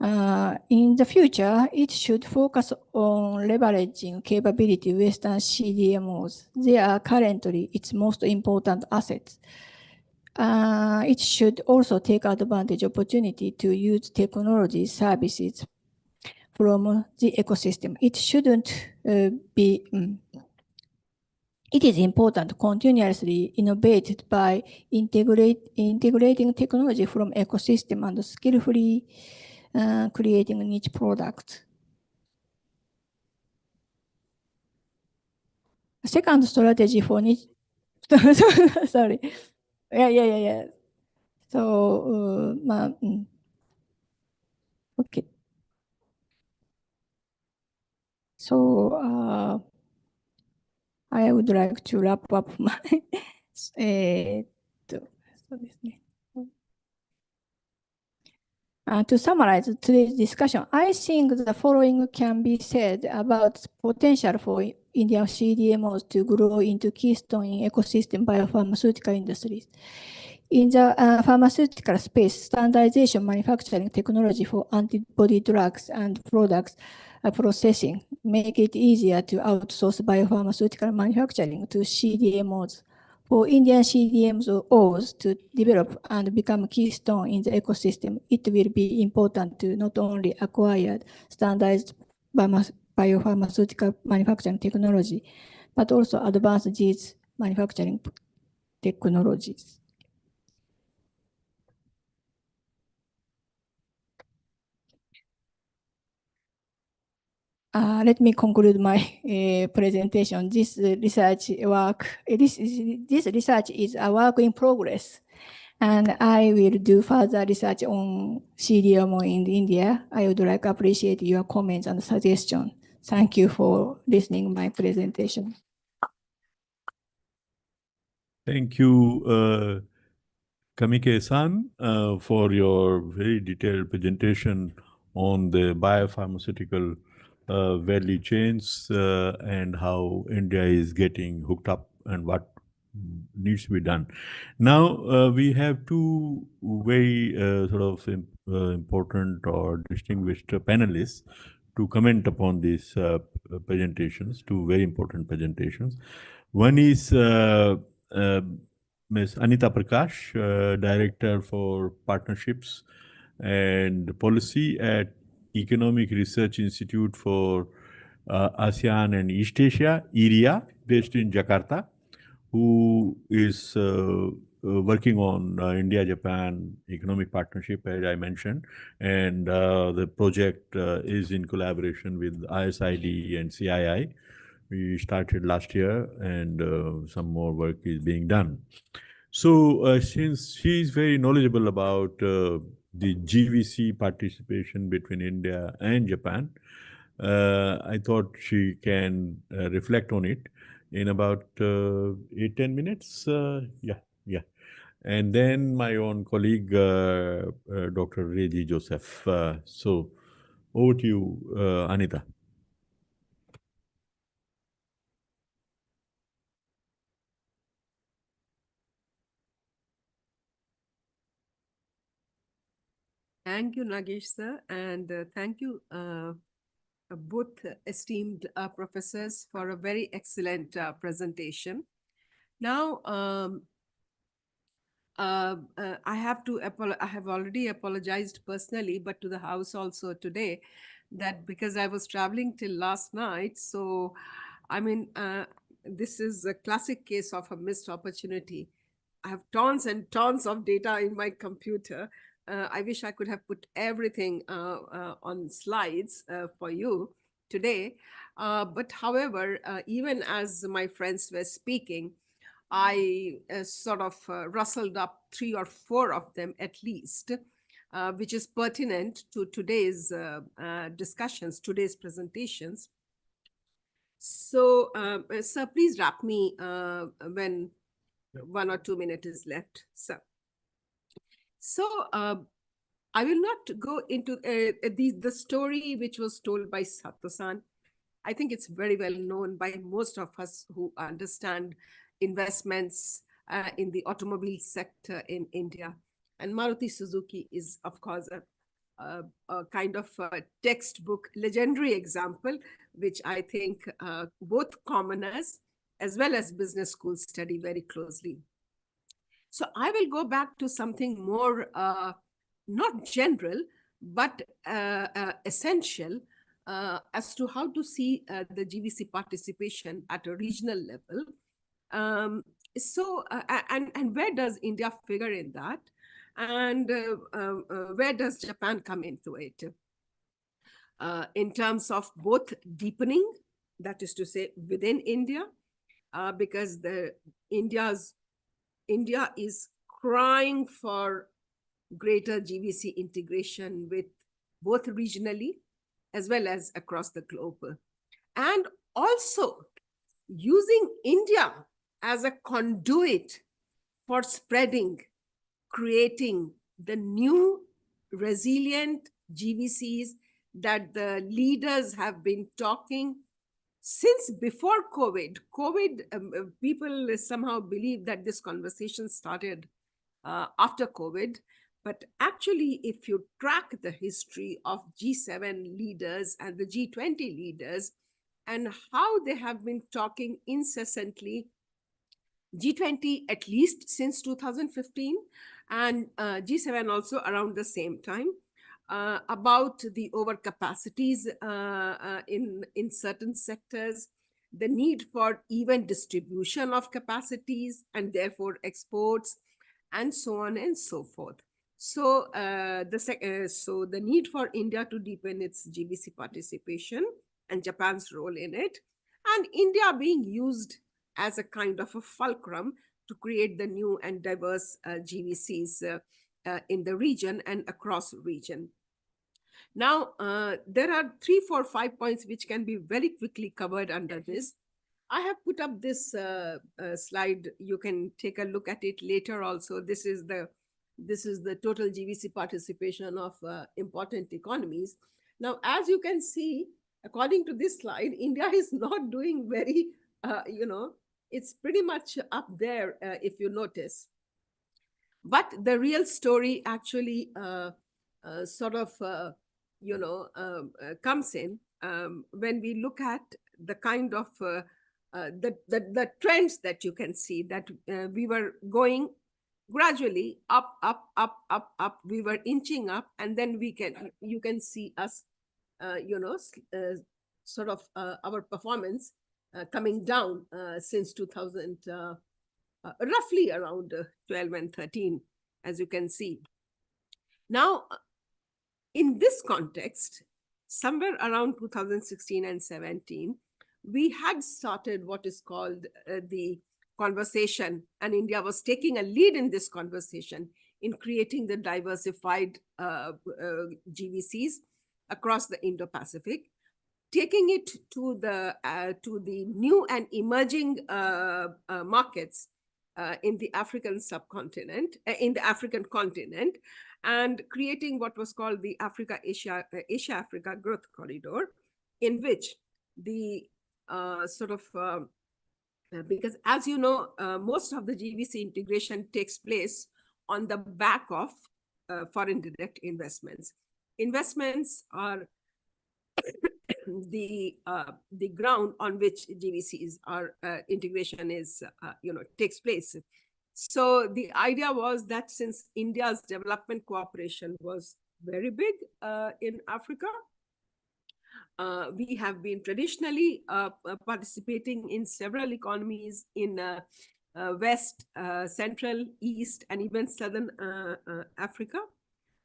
In the future, it should focus on leveraging capability Western CDMOs. They are currently its most important assets. It should also take advantage of opportunity to use technology services from the ecosystem. It shouldn't be. It is important to continuously innovate by integrating technology from ecosystem and skillfully creating niche products. Second strategy for niche. Sorry. Yeah. So, okay. So, I would like to wrap up my そうですね。To summarize today's discussion, I think the following can be said about potential for Indian CDMOs to grow into keystone in ecosystem biopharmaceutical industries. In the pharmaceutical space, standardization manufacturing technology for antibody drugs and products processing make it easier to outsource biopharmaceutical manufacturing to CDMOs. For Indian CDMOs to develop and become keystone in the ecosystem, it will be important to not only acquire standardized biopharmaceutical manufacturing technology, but also advance these manufacturing technologies. Let me conclude my presentation. This research is a work in progress, and I will do further research on CDMO in India. I would like to appreciate your comments and suggestions. Thank you for listening my presentation. Thank you, Kamike-san, for your very detailed presentation on the biopharmaceutical value chains and how India is getting hooked up and what needs to be done. Now, we have two very important or distinguished panelists to comment upon these presentations, two very important presentations. One is Ms. Anita Prakash, Director for Partnerships and Policy at Economic Research Institute for ASEAN and East Asia, ERIA, based in Jakarta, who is working on India-Japan economic partnership, as I mentioned, and the project is in collaboration with ISID and CII. We started last year, and some more work is being done. So, since she is very knowledgeable about the GVC participation between India and Japan, I thought she can reflect on it in about 8-10 minutes. Yeah. And then my own colleague, Dr. Reggie Joseph. So, over to you, Anita. Thank you, Nagesh sir, and thank you both esteemed professors for a very excellent presentation. Now, I have already apologized personally, but to the House also today, that because I was traveling till last night, so I mean, this is a classic case of a missed opportunity. I have tons and tons of data in my computer. I wish I could have put everything on slides for you today. But however, even as my friends were speaking, I sort of rustled up 3 or 4 of them at least, which is pertinent to today's discussions, today's presentations. So, sir, please wrap me when 1 or 2 minutes is left, sir. So, I will not go into the story which was told by Sato-san. I think it's very well known by most of us who understand investments in the automobile sector in India. And Maruti Suzuki is, of course, a kind of a textbook legendary example, which I think both commoners as well as business schools study very closely. So I will go back to something more not general, but essential as to how to see the GVC participation at a regional level. And where does India figure in that? And where does Japan come into it? In terms of both deepening, that is to say within India, because India is crying for greater GVC integration with both regionally as well as across the globe. And also using India as a conduit for spreading, creating the new resilient GVCs that the leaders have been talking since before COVID. People somehow believe that this conversation started after COVID. But actually, if you track the history of G7 leaders and the G20 leaders and how they have been talking incessantly, G20 at least since 2015, and G7 also around the same time, about the overcapacities in certain sectors, the need for even distribution of capacities and therefore exports, and so on and so forth. So, so the need for India to deepen its GVC participation and Japan's role in it, and India being used as a kind of a fulcrum to create the new and diverse GVCs in the region and across region. Now, there are 3, 4, 5 points which can be very quickly covered under this. I have put up this slide. You can take a look at it later also. This is the total GVC participation of important economies. Now, as you can see, according to this slide, India is not doing very, it's pretty much up there if you notice. But the real story actually sort of, comes in when we look at the kind of the trends that you can see, that we were going gradually up. We were inching up, and then you can see us, sort of our performance coming down since 2000. roughly around 12 and 13, as you can see. Now, in this context, somewhere around 2016 and 17, we had started what is called the conversation, and India was taking a lead in this conversation in creating the diversified GVCs across the Indo-Pacific, taking it to the new and emerging markets in the African subcontinent, in the African continent, and creating what was called the Asia-Africa Growth Corridor, in which the because as you know, most of the GVC integration takes place on the back of foreign direct investments. Investments are the ground on which GVCs are integration is takes place. So the idea was that since India's development cooperation was very big in Africa, we have been traditionally participating in several economies in West, Central, East, and even Southern Africa,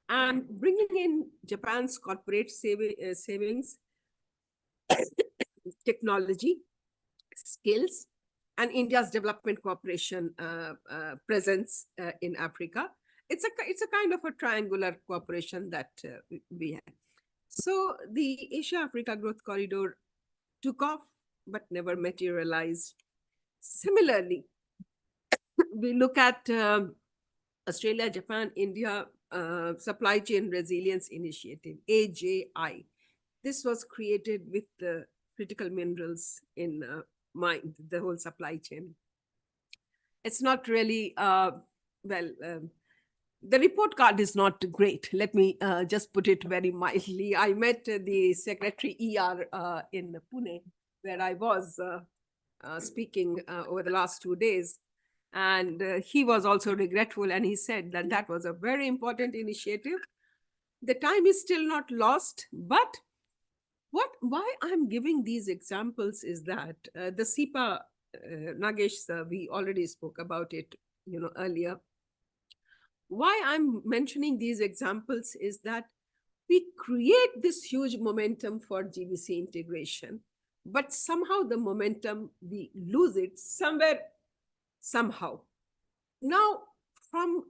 and bringing in Japan's corporate savings, technology, skills, and India's development cooperation presence in Africa. It's a kind of a triangular cooperation that we have. So the Asia-Africa Growth Corridor took off, but never materialized. Similarly, we look at Australia, Japan, India Supply Chain Resilience Initiative, AJI. This was created with the critical minerals in mind, the whole supply chain. It's not really, the report card is not great. Let me just put it very mildly. I met the Secretary ER in Pune, where I was speaking over the last 2 days. And he was also regretful, and he said that that was a very important initiative. The time is still not lost, but why I'm giving these examples is that the SIPA, Nagesh, we already spoke about it, earlier. Why I'm mentioning these examples is that we create this huge momentum for GVC integration, but somehow the momentum, we lose it somewhere, somehow. Now,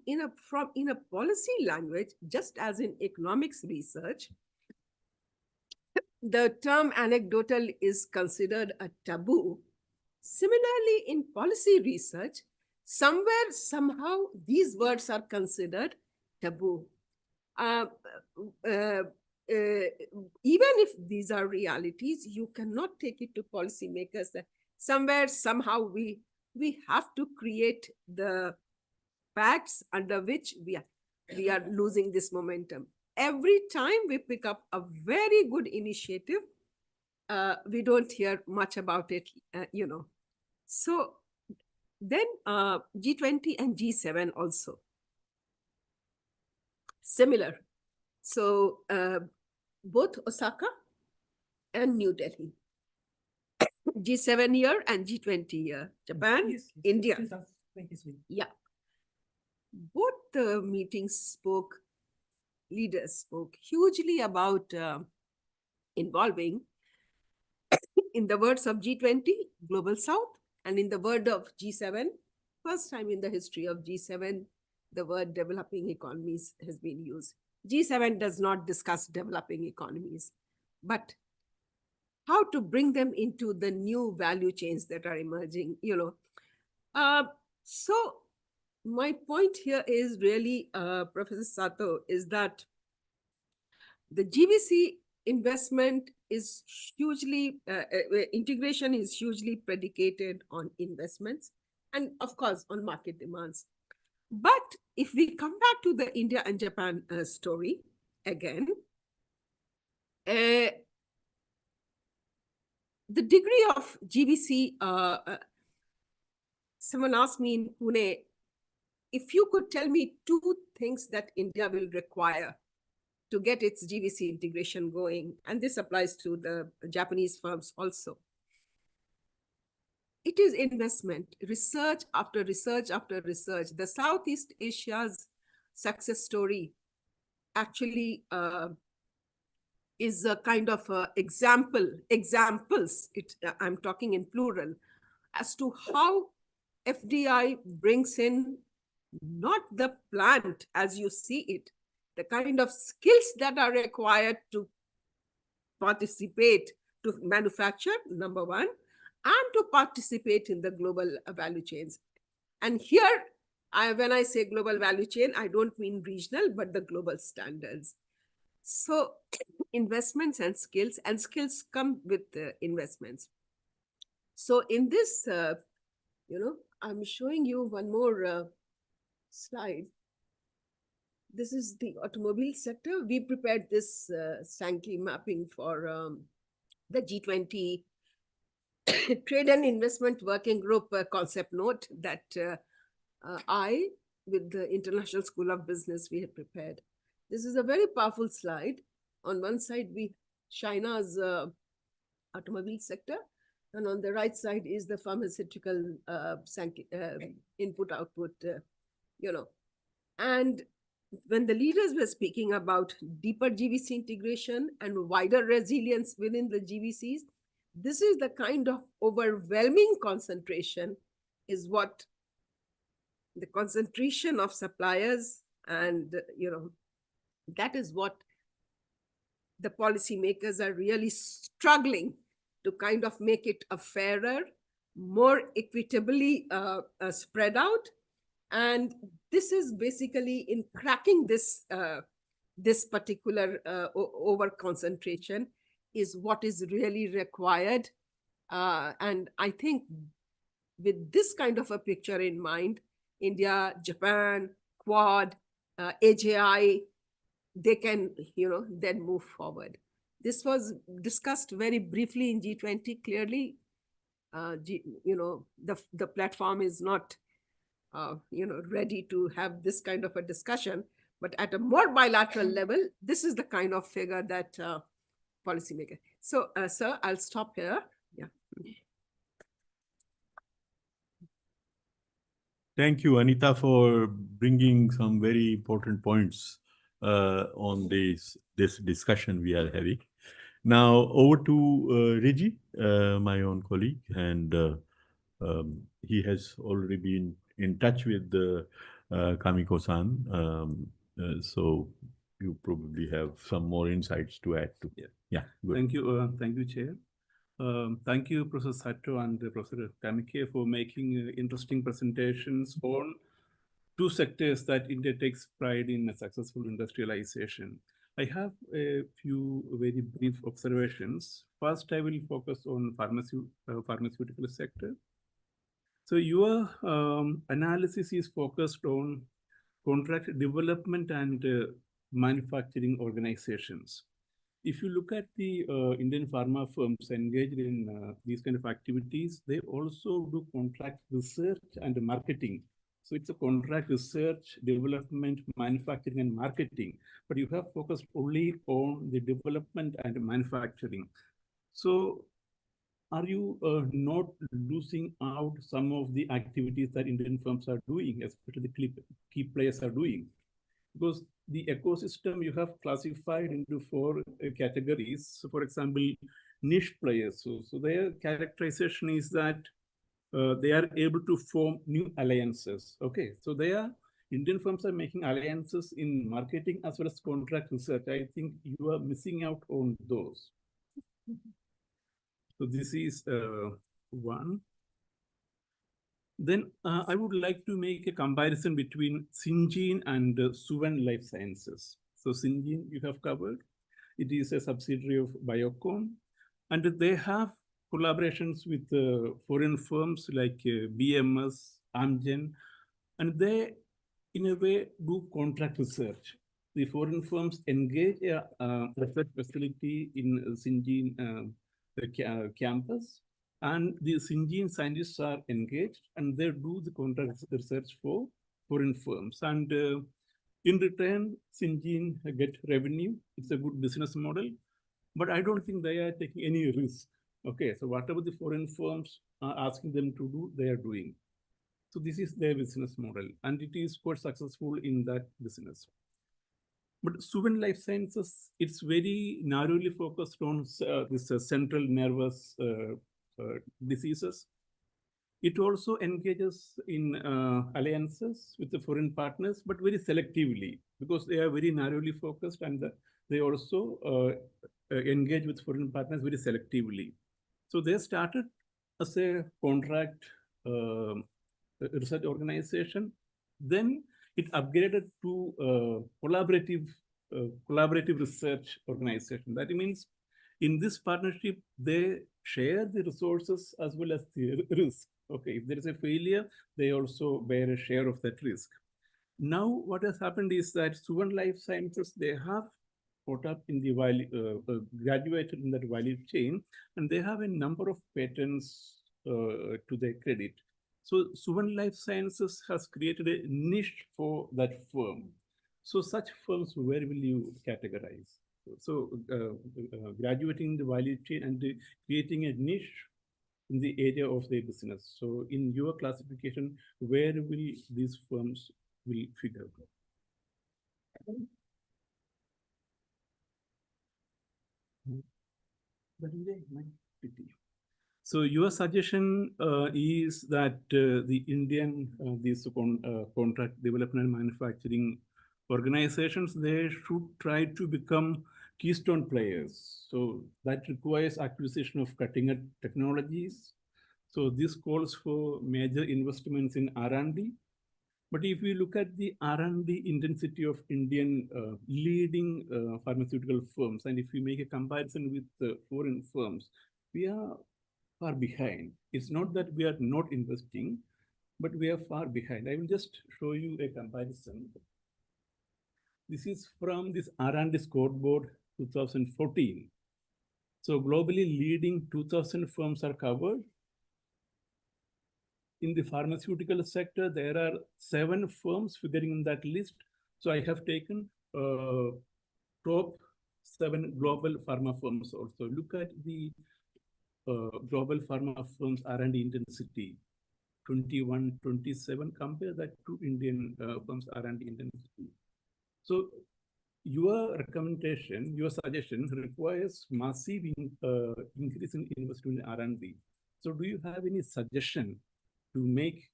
in a policy language, just as in economics research, the term anecdotal is considered a taboo. Similarly, in policy research, somewhere, somehow, these words are considered taboo. Even if these are realities, you cannot take it to policymakers that somewhere, somehow, we have to create the facts under which we are losing this momentum. Every time we pick up a very good initiative, we don't hear much about it, So then G20 and G7 also. Similar. So both Osaka and New Delhi. G7 year and G20 year. Japan, yes. India. Yeah. Both the meetings leaders spoke hugely about involving, in the words of G20, Global South, and in the word of G7, first time in the history of G7, the word developing economies has been used. G7 does not discuss developing economies, but how to bring them into the new value chains that are emerging, So my point here is really, Professor Sato, is that the GVC investment is hugely, integration is hugely predicated on investments and, of course, on market demands. But if we come back to the India and Japan story again, the degree of GVC, someone asked me in Pune, if you could tell me 2 things that India will require to get its GVC integration going, and this applies to the Japanese firms also. it is investment, research after research after research. The Southeast Asia's success story actually is a kind of examples, I'm talking in plural, as to how FDI brings in not the plant as you see it, the kind of skills that are required to participate, to manufacture, number one, and to participate in the global value chains. And here, when I say global value chain, I don't mean regional, but the global standards. So investments and skills come with investments. So in this, I'm showing you one more slide. This is the automobile sector. We prepared this Sankey mapping for the G20 Trade and Investment Working Group concept note that I, with the International School of Business, we had prepared. This is a very powerful slide. On one side, China's automobile sector, and on the right side is the pharmaceutical input-output, And when the leaders were speaking about deeper GVC integration and wider resilience within the GVCs, this is the kind of overwhelming concentration is what the concentration of suppliers, and that is what the policymakers are really struggling to kind of make it a fairer, more equitably spread out. And this is basically in cracking this this particular over concentration is what is really required. And I think with this kind of a picture in mind, India, Japan, Quad, AJI, they can, then move forward. This was discussed very briefly in G20. Clearly, the platform is not, ready to have this kind of a discussion. But at a more bilateral level, this is the kind of figure that policymaker. So, sir, I'll stop here. Yeah. Thank you, Anita, for bringing some very important points on this discussion we are having. Now, over to Reggie, my own colleague, and he has already been in touch with Kamiko-san. So you probably have some more insights to add to. Yeah, good. Thank you, Chair. Thank you, Professor Sato and Professor Kamike, for making interesting presentations on two sectors that India takes pride in successful industrialization. I have a few very brief observations. First, I will focus on pharmaceutical sector. So your analysis is focused on contract development and manufacturing organizations. If you look at the Indian pharma firms engaged in these kind of activities, they also do contract research and marketing. So it's a contract research, development, manufacturing, and marketing. But you have focused only on the development and manufacturing. So are you not losing out some of the activities that Indian firms are doing, especially the key players are doing? Because the ecosystem you have classified into four categories. So for example, niche players. So their characterization is that they are able to form new alliances. Okay, so Indian firms are making alliances in marketing as well as contract research. I think you are missing out on those. So this is one. Then I would like to make a comparison between Syngene and Suven Life Sciences. So Syngene you have covered. It is a subsidiary of Biocon, and they have collaborations with foreign firms like BMS, Amgen, and they, in a way, do contract research. The foreign firms engage a research facility in Syngene campus, and the Syngene scientists are engaged, and they do the contract research for foreign firms. And in return, Syngene get revenue. It's a good business model, but I don't think they are taking any risk. Okay, so whatever the foreign firms asking them to do, they are doing. So this is their business model, and it is quite successful in that business. But Suven Life Sciences, it's very narrowly focused on this central nervous diseases. It also engages in alliances with the foreign partners, but very selectively, because they are very narrowly focused, and they also engage with foreign partners very selectively. So they started as a contract research organization. Then it upgraded to collaborative research organization. That means in this partnership, they share the resources as well as the risk. Okay, if there is a failure, they also bear a share of that risk. Now, what has happened is that Suven Life Sciences, they have caught up in the value, graduated in that value chain, and they have a number of patents to their credit. So Suven Life Sciences has created a niche for that firm. So such firms, where will you categorize? So graduating the value chain and creating a niche in the area of their business. So in your classification, where will these firms will figure? So your suggestion is that the Indian these contract development and manufacturing organizations, they should try to become keystone players. So that requires acquisition of cutting-edge technologies. So this calls for major investments in R&D. But if we look at the R&D intensity of Indian leading pharmaceutical firms, and if we make a comparison with foreign firms, we are far behind. It's not that we are not investing, but we are far behind. I will just show you a comparison. This is from this R&D scoreboard 2014. So globally leading 2,000 firms are covered. In the pharmaceutical sector, there are 7 firms figuring in that list. So I have taken top 7 global pharma firms also. Look at the global pharma firms R&D intensity, 21, 27. Compare that to Indian firms R&D intensity. So your recommendation, your suggestion requires massive increase in investment in R&D. So do you have any suggestion to make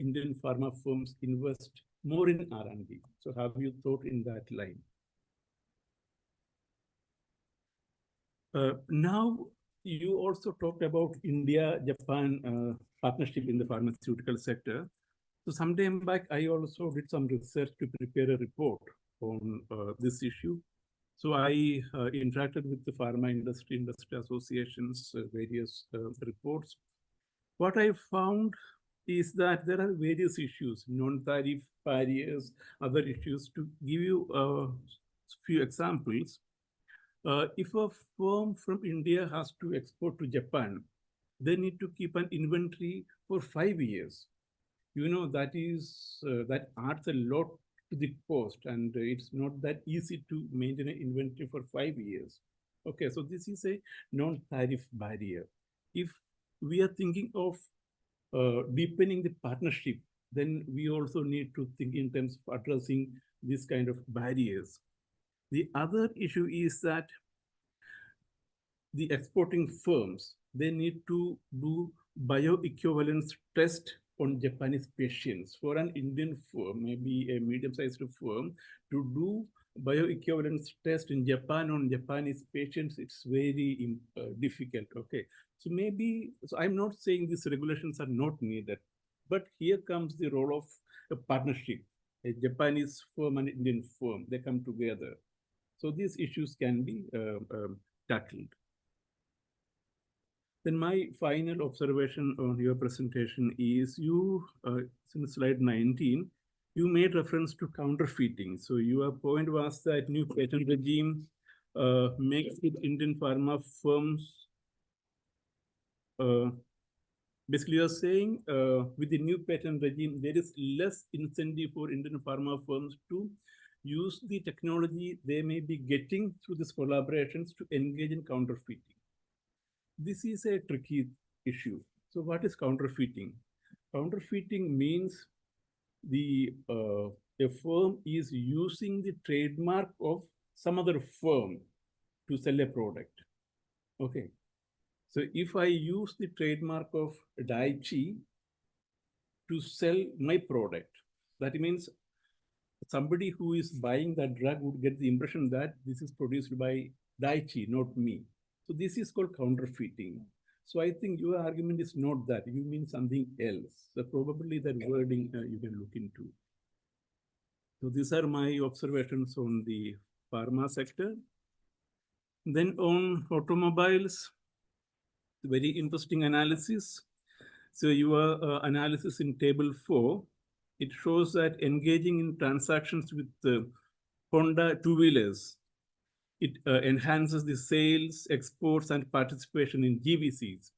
Indian pharma firms invest more in R&D? So have you thought in that line? Now, you also talked about India-Japan partnership in the pharmaceutical sector. So some time back, I also did some research to prepare a report on this issue. So I interacted with the pharma industry associations, various reports. What I found is that there are various issues, non-tariff barriers, other issues. To give you a few examples, if a firm from India has to export to Japan, they need to keep an inventory for 5 years. You know, that adds a lot to the cost, and it's not that easy to maintain an inventory for 5 years. Okay, so this is a non-tariff barrier. If we are thinking of deepening the partnership, then we also need to think in terms of addressing this kind of barriers. The other issue is that the exporting firms, they need to do bioequivalence test on Japanese patients. For an Indian firm, maybe a medium-sized firm, to do bioequivalence test in Japan on Japanese patients, it's very difficult. Okay, so maybe, so I'm not saying these regulations are not needed, but here comes the role of a partnership. A Japanese firm and Indian firm, they come together. So these issues can be tackled. Then my final observation on your presentation is you, in slide 19, you made reference to counterfeiting. So your point was that new patent regime makes it Indian pharma firms, basically you're saying with the new patent regime, there is less incentive for Indian pharma firms to use the technology they may be getting through these collaborations to engage in counterfeiting. This is a tricky issue. So what is counterfeiting? Counterfeiting means a firm is using the trademark of some other firm to sell a product. Okay. So if I use the trademark of Daiichi to sell my product, that means somebody who is buying that drug would get the impression that this is produced by Daiichi, not me. So this is called counterfeiting. So I think your argument is not that. You mean something else. So probably that wording you can look into. So these are my observations on the pharma sector. Then on automobiles, very interesting analysis. So your analysis in table 4, it shows that engaging in transactions with Honda two-wheelers, it enhances the sales, exports, and participation in GVCs.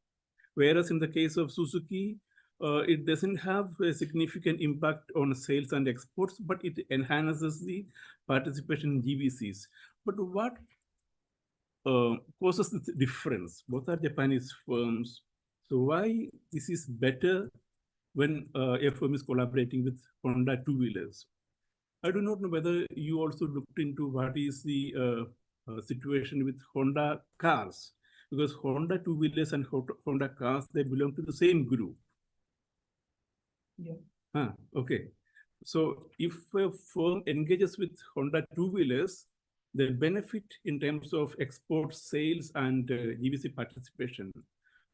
Whereas in the case of Suzuki, it doesn't have a significant impact on sales and exports, but it enhances the participation in GVCs. But what causes this difference? Both are Japanese firms. So why this is better when a firm is collaborating with Honda two-wheelers? I do not know whether you also looked into what is the situation with Honda cars, because Honda two-wheelers and Honda cars, they belong to the same group. Yeah. Okay. So if a firm engages with Honda two-wheelers, the benefit in terms of export sales and GVC participation.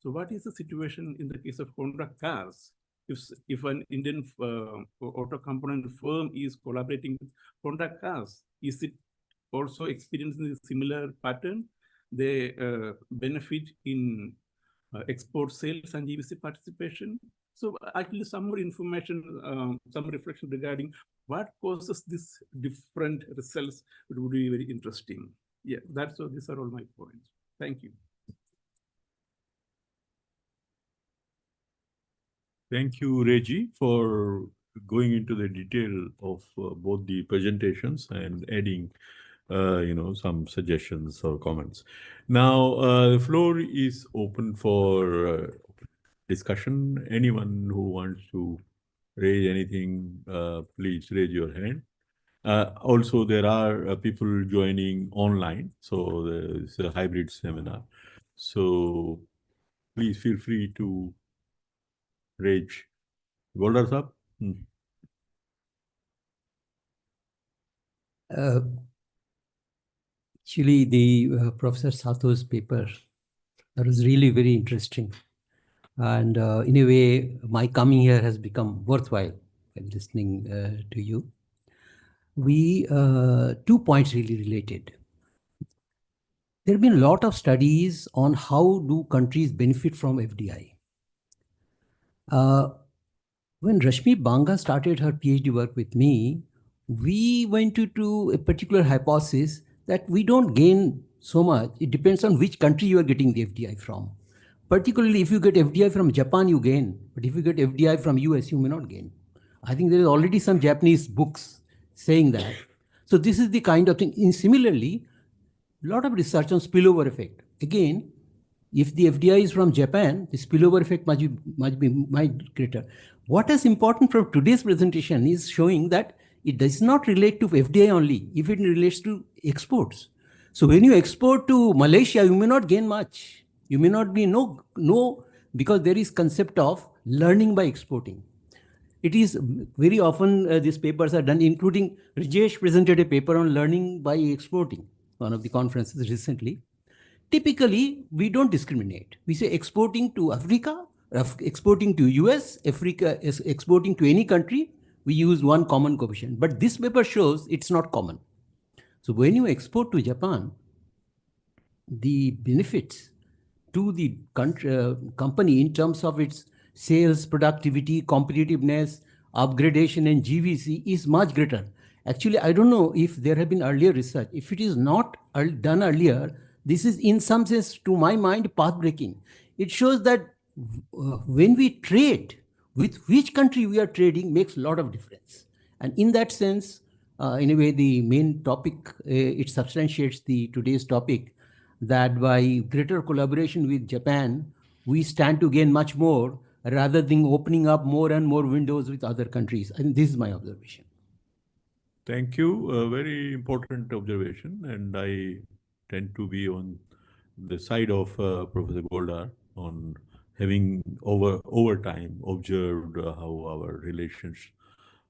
So what is the situation in the case of Honda cars? If an Indian auto component firm is collaborating with Honda cars, is it also experiencing a similar pattern? They benefit in export sales and GVC participation. So actually some more information, some reflection regarding what causes this different results would be very interesting. Yeah, that's all. These are all my points. Thank you. Thank you, Reggie, for going into the detail of both the presentations and adding, some suggestions or comments. Now, the floor is open for discussion. Anyone who wants to raise anything, please raise your hand. Also, there are people joining online, so it's a hybrid seminar. So please feel free to raise. Goldar Sahab? Actually, the Professor Sato's paper, that was really very interesting. And in a way, my coming here has become worthwhile while listening to you. We, 2 points really related. There have been a lot of studies on how do countries benefit from FDI. When Rashmi Banga started her PhD work with me, we went into a particular hypothesis that we don't gain so much. It depends on which country you are getting the FDI from. Particularly if you get FDI from Japan, you gain. But if you get FDI from US, you may not gain. I think there is already some Japanese books saying that. So this is the kind of thing. And similarly, a lot of research on spillover effect. Again, if the FDI is from Japan, the spillover effect might be greater. What is important from today's presentation is showing that it does not relate to FDI only, if it relates to exports. So when you export to Malaysia, you may not gain much. You may not be no, because there is concept of learning by exporting. It is very often these papers are done, including Rajesh presented a paper on learning by exporting, one of the conferences recently. Typically, we don't discriminate. We say exporting to Africa, exporting to US, Africa is exporting to any country, we use one common coefficient. But this paper shows it's not common. So when you export to Japan, the benefits to the company in terms of its sales, productivity, competitiveness, upgradation, and GVC is much greater. Actually, I don't know if there have been earlier research. If it is not done earlier, this is in some sense, to my mind, path-breaking. It shows that when we trade, with which country we are trading makes a lot of difference. And in that sense, in a way, the main topic, it substantiates the today's topic, that by greater collaboration with Japan, we stand to gain much more rather than opening up more and more windows with other countries. I think this is my observation. Thank you. A very important observation, and I tend to be on the side of Professor Goldar on having over time observed how our relations,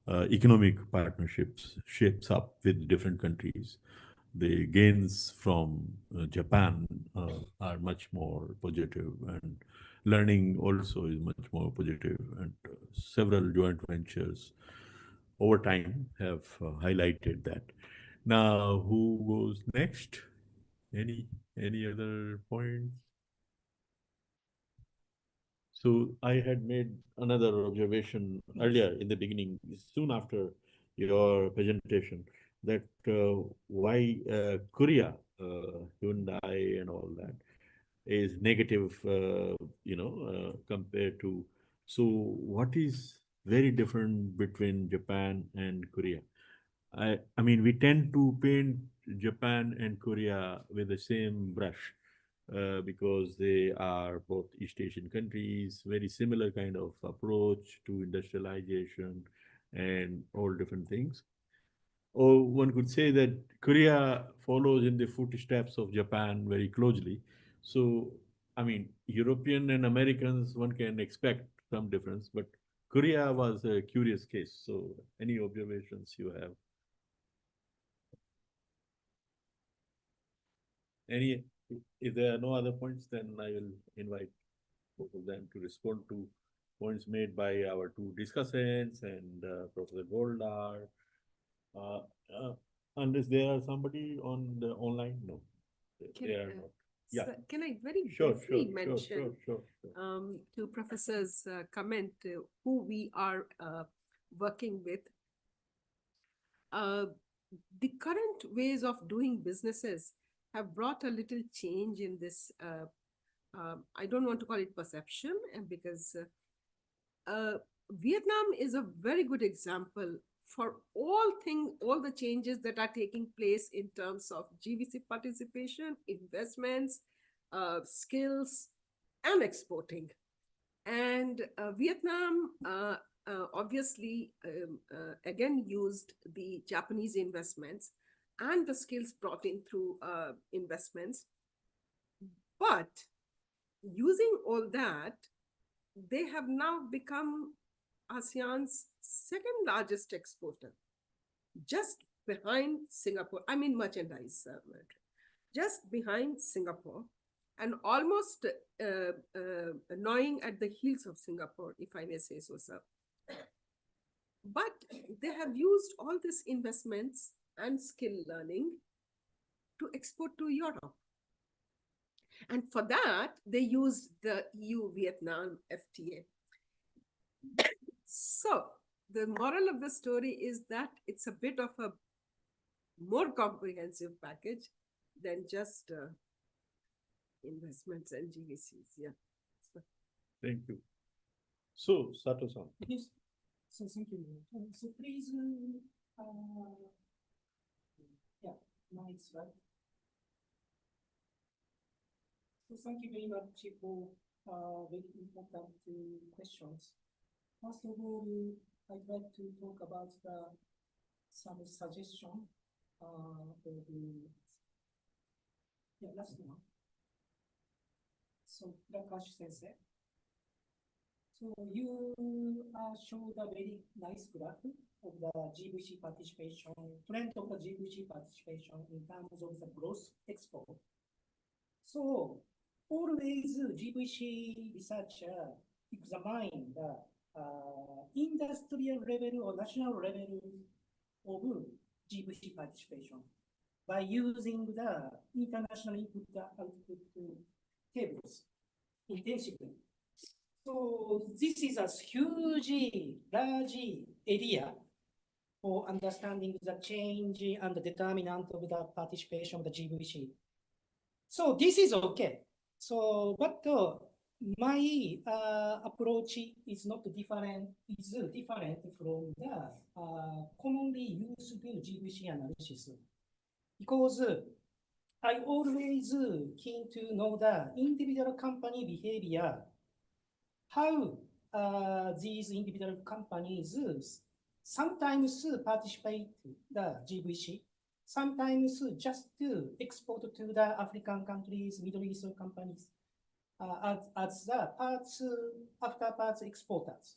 economic partnerships shapes up with different countries. The gains from Japan are much more positive, and learning also is much more positive, and several joint ventures over time have highlighted that. Now, who goes next? Any other points? So I had made another observation earlier in the beginning, soon after your presentation, that why Korea, Hyundai, and all that is negative, compared to. So what is very different between Japan and Korea? I mean, we tend to paint Japan and Korea with the same brush because they are both East Asian countries, very similar kind of approach to industrialization and all different things. Or one could say that Korea follows in the footsteps of Japan very closely. So, I mean, European and Americans, one can expect some difference, but Korea was a curious case. So, any observations you have? Any, if there are no other points, then I will invite both of them to respond to points made by our two discussants and Professor Goldar. Uh, uh, Unless there are somebody on the online, no, they are not. Yeah. Can I very Sure, briefly mention sure. to Professor's comment who we are working with? The current ways of doing businesses have brought a little change in this. I don't want to call it perception, because Vietnam is a very good example for all the changes that are taking place in terms of GVC participation, investments, skills, and exporting. And Vietnam obviously again used the Japanese investments and the skills brought in through investments. But using all that, they have now become ASEAN's second largest exporter, just behind Singapore. I mean, merchandise, just behind Singapore, and almost gnawing at the heels of Singapore, if I may say so, sir. But they have used all these investments and skill learning to export to Europe. And for that, they used the EU-Vietnam FTA. So the moral of the story is that it's a bit of a more comprehensive package than just investments and GVCs. Yeah. Thank you. So, Sato-san. Yes. So thank you. So please, yeah, now it's right. So thank you very much for very important questions. First of all, I'd like to talk about some suggestion for the last one. So Prakash Sensei. So you showed a very nice graph of the GVC participation, trend of the GVC participation in terms of the gross export. So always GVC researcher examine the industrial level or national level of GVC participation by using the international input-output tables intensively. So this is a huge, large area for understanding the change and the determinant of the participation of the GVC. So this is okay. So, but my approach is not different, is different from the commonly used GVC analysis. Because I always keen to know the individual company behavior, how these individual companies sometimes participate the GVC, sometimes just to export to the African countries, Middle Eastern companies, as the parts, after parts exporters.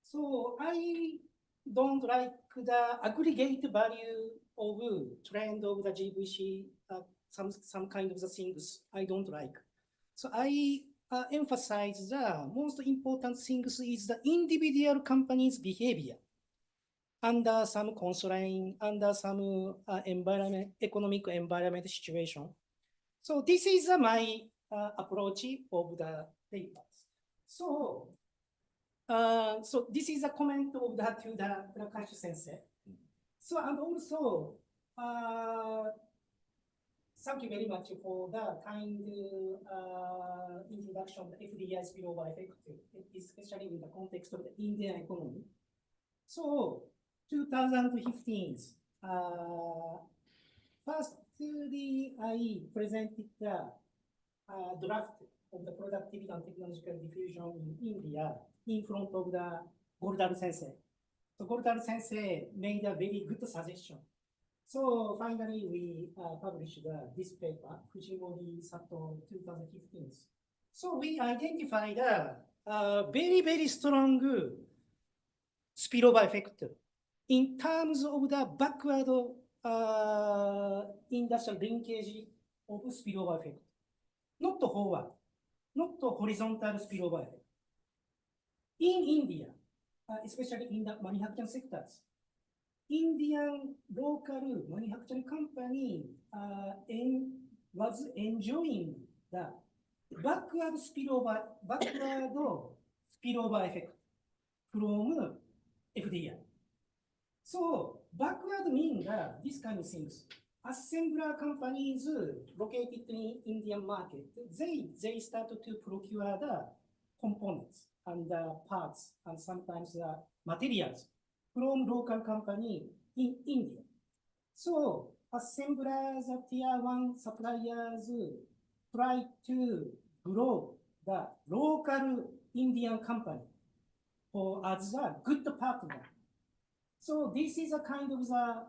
So I don't like the aggregate value of trend of the GVC, some kind of the things I don't like. So I emphasize the most important things is the individual company's behavior under some constraint, under some economic environment situation. So this is my approach of the papers. So this is a comment of that to the Prakash sensei. So, and also, thank you very much for the kind introduction of the FDI spillover effect, especially in the context of the Indian economy. So, 2015, firstly, I presented the draft of the productivity and technological diffusion in India in front of the Goldar sensei. So Goldar sensei made a very good suggestion. So finally, we published this paper, Fujimori Sato 2015. So we identified a very, very strong spillover effect in terms of the backward industrial linkage of spillover effect, not forward, not horizontal spillover effect. In India, especially in the manufacturing sectors, Indian local manufacturing company was enjoying the backward spillover effect from FDI. So backward means this kind of things. Assembler companies located in Indian market, they started to procure the components and the parts and sometimes the materials from local company in India. So assemblers, tier one suppliers try to grow the local Indian company or as a good partner. So this is a kind of the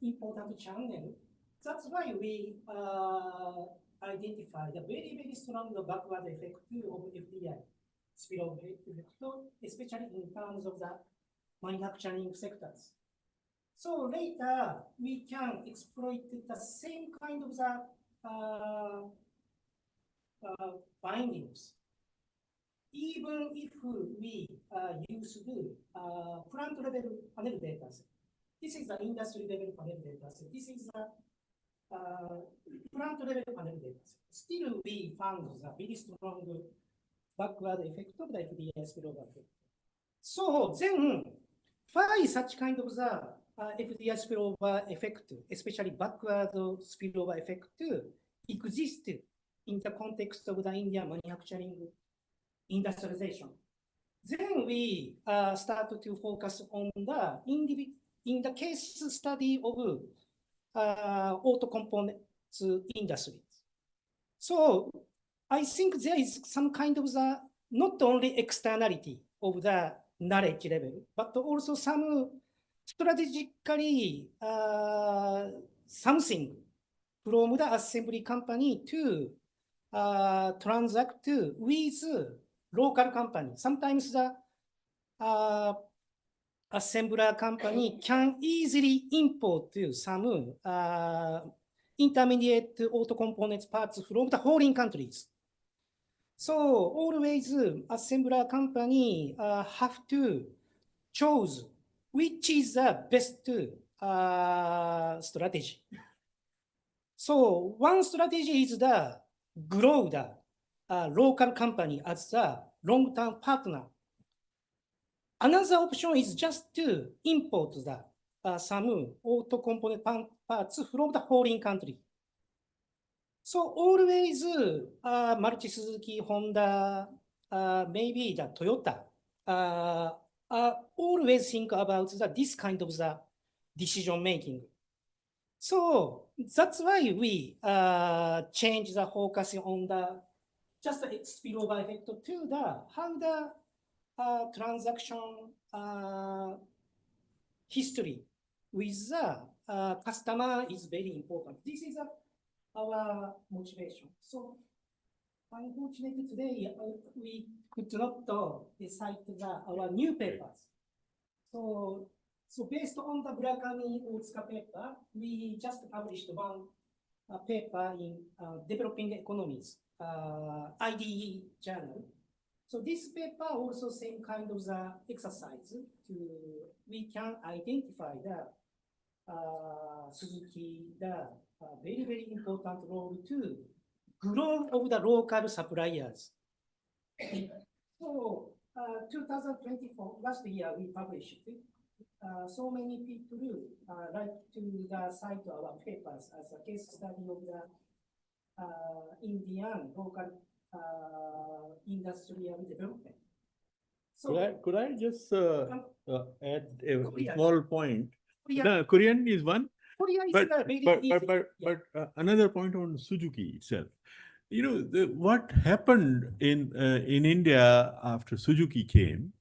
important channel. That's why we identify the very, very strong backward effect of FDI spillover effect, especially in terms of the manufacturing sectors. So later, we can exploit the same kind of the findings, even if we use the plant level panel data set. This is the industry level panel data set. This is the plant level panel data set. Still, we found the very strong backward effect of the FDI spillover effect. So then, why such kind of the FDI spillover effect, especially backward spillover effect, exists in the context of the Indian manufacturing industrialization? Then we start to focus on the in the case study of auto components industry. So I think there is some kind of the not only externality of the knowledge level, but also some strategically something from the assembly company to transact with local company. Sometimes the assembler company can easily import some intermediate auto components parts from the foreign countries. So always assembler company have to choose which is the best strategy. So one strategy is the grow the local company as a long-term partner. Another option is just to import the some auto component parts from the foreign country. So always Maruti Suzuki, Honda, maybe the Toyota, always think about this kind of the decision making. So that's why we change the focus on the just the spillover effect to the how the transaction history with the customer is very important. This is our motivation. So unfortunately today we could not cite our new papers. So based on the Murakami Otsuka paper, we just published one paper in Developing Economies, IDE journal. So this paper also same kind of the exercise to we can identify the Suzuki the very important role to growth of the local suppliers. So 2024 last year we published it. So many people like to cite our papers as a case study of the Indian local industrial development. So Could I just add a Korea. small point? Korea, No, Korean is one, Korea is but very easy. Yeah. another point on Suzuki itself. You know, what happened in India after Suzuki came,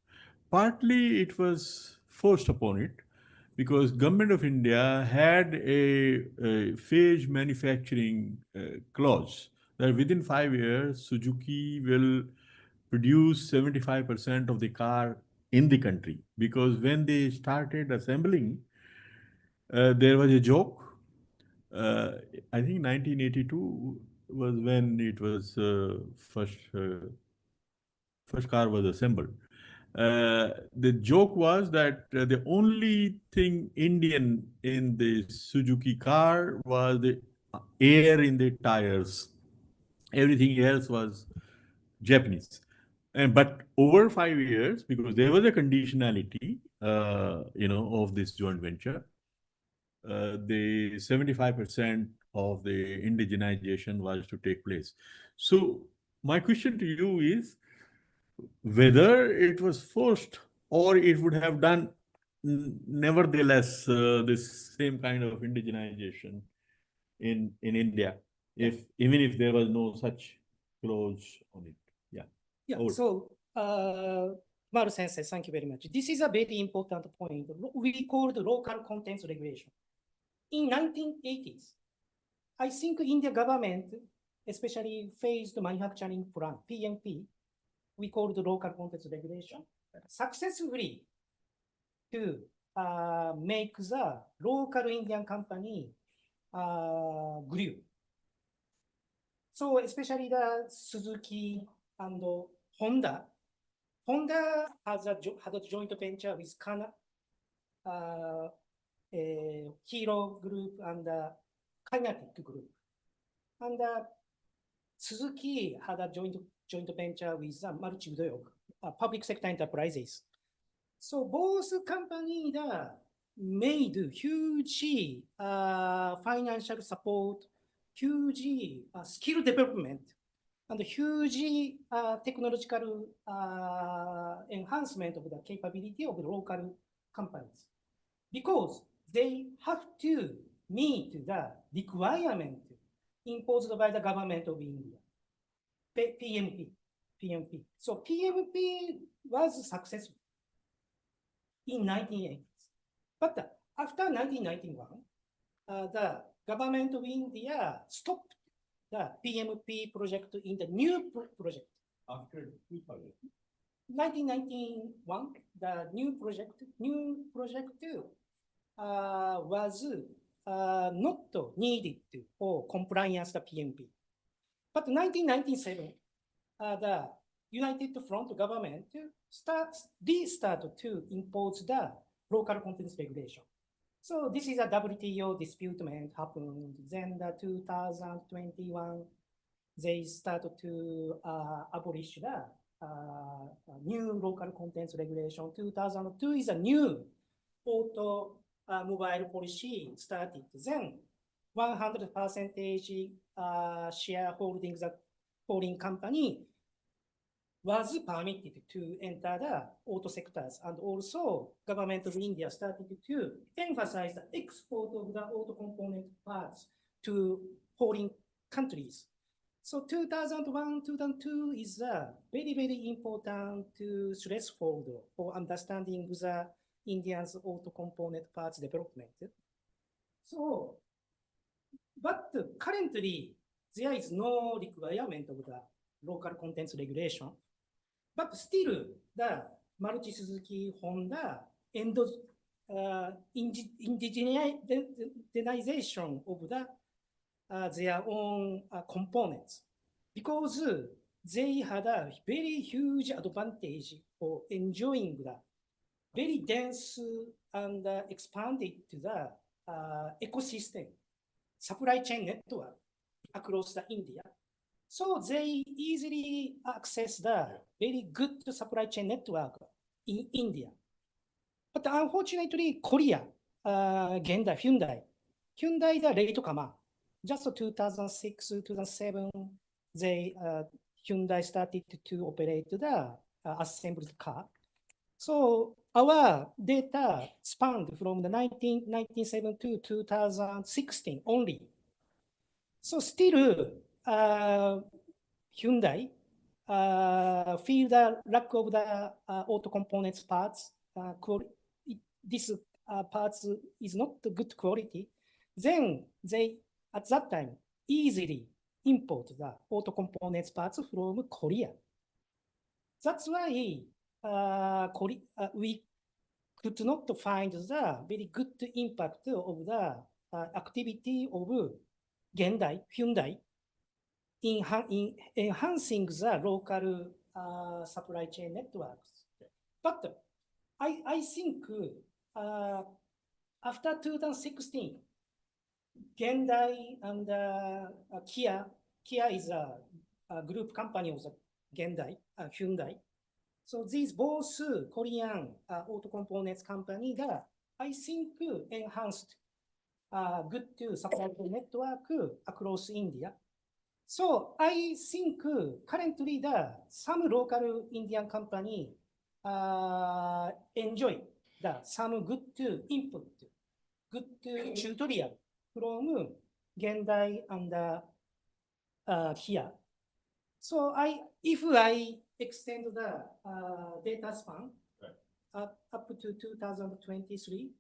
partly it was forced upon it because government of India had a phase manufacturing clause that within 5 years Suzuki will produce 75% of the car in the country, because when they started assembling, there was a joke. I think 1982 was when it was first car was assembled. The joke was that the only thing Indian in the Suzuki car was the air in the tires. Everything else was Japanese. And but over 5 years, because there was a conditionality, of this joint venture, the 75% of the indigenization was to take place. So my question to you is whether it was forced or it would have done nevertheless this same kind of indigenization in India, if even if there was no such clause on it. Yeah. Yeah. Over. So, Maru Sensei, thank you very much. This is a very important point. We call the local contents regulation. In 1980s, I think India government, especially phased manufacturing plan, PMP, we call the local contents regulation, successfully to make the local Indian company grew. So especially the Suzuki and Honda. Honda had a joint venture with Hero Group and Kinetic Group. And Suzuki had a joint venture with Multi-Udoyok, public sector enterprises. So both companies made huge financial support, huge skill development, and huge technological enhancement of the capability of the local companies, because they have to meet the requirement imposed by the government of India, PMP. So PMP was successful in 1980s. But after 1991, the government of India stopped the PMP project in the new project. After 1991, the new project was not needed for compliance with PMP. But 1997, the United Front government restarted to impose the local contents regulation. So this is a WTO dispute happened. Then the 2021, they started to abolish the new local contents regulation. 2002 is a new automobile policy started. Then 100% shareholding the foreign company was permitted to enter the auto sectors, and also government of India started to emphasize the export of the auto component parts to foreign countries. So 2001, 2002 is a very, very important threshold for understanding the Indians auto component parts development. So, but currently there is no requirement of the local contents regulation. But still, the Maruti Suzuki, Honda, and indigenization of their own components, because they had a very huge advantage for enjoying the very dense and expanded the ecosystem, supply chain network across the India. So they easily access the very good supply chain network in India. But unfortunately, Korea, Hyundai, the latecomer, just 2006, 2007, Hyundai started to operate the assembled car. So our data spanned from the 1997 to 2016 only. So still, Hyundai feel the lack of the auto components parts. This parts is not the good quality. Then they, at that time, easily import the auto components parts from Korea. That's why we could not find the very good impact of the activity of Hyundai in enhancing the local supply chain networks. But I think after 2016, Hyundai and Kia is a group company of the Hyundai. So these both Korean auto components company that I think enhanced good supply chain network across India. So I think currently some local Indian company enjoy some good input, good tutorial from Hyundai and Kia. So if I extend the data span up to 2023,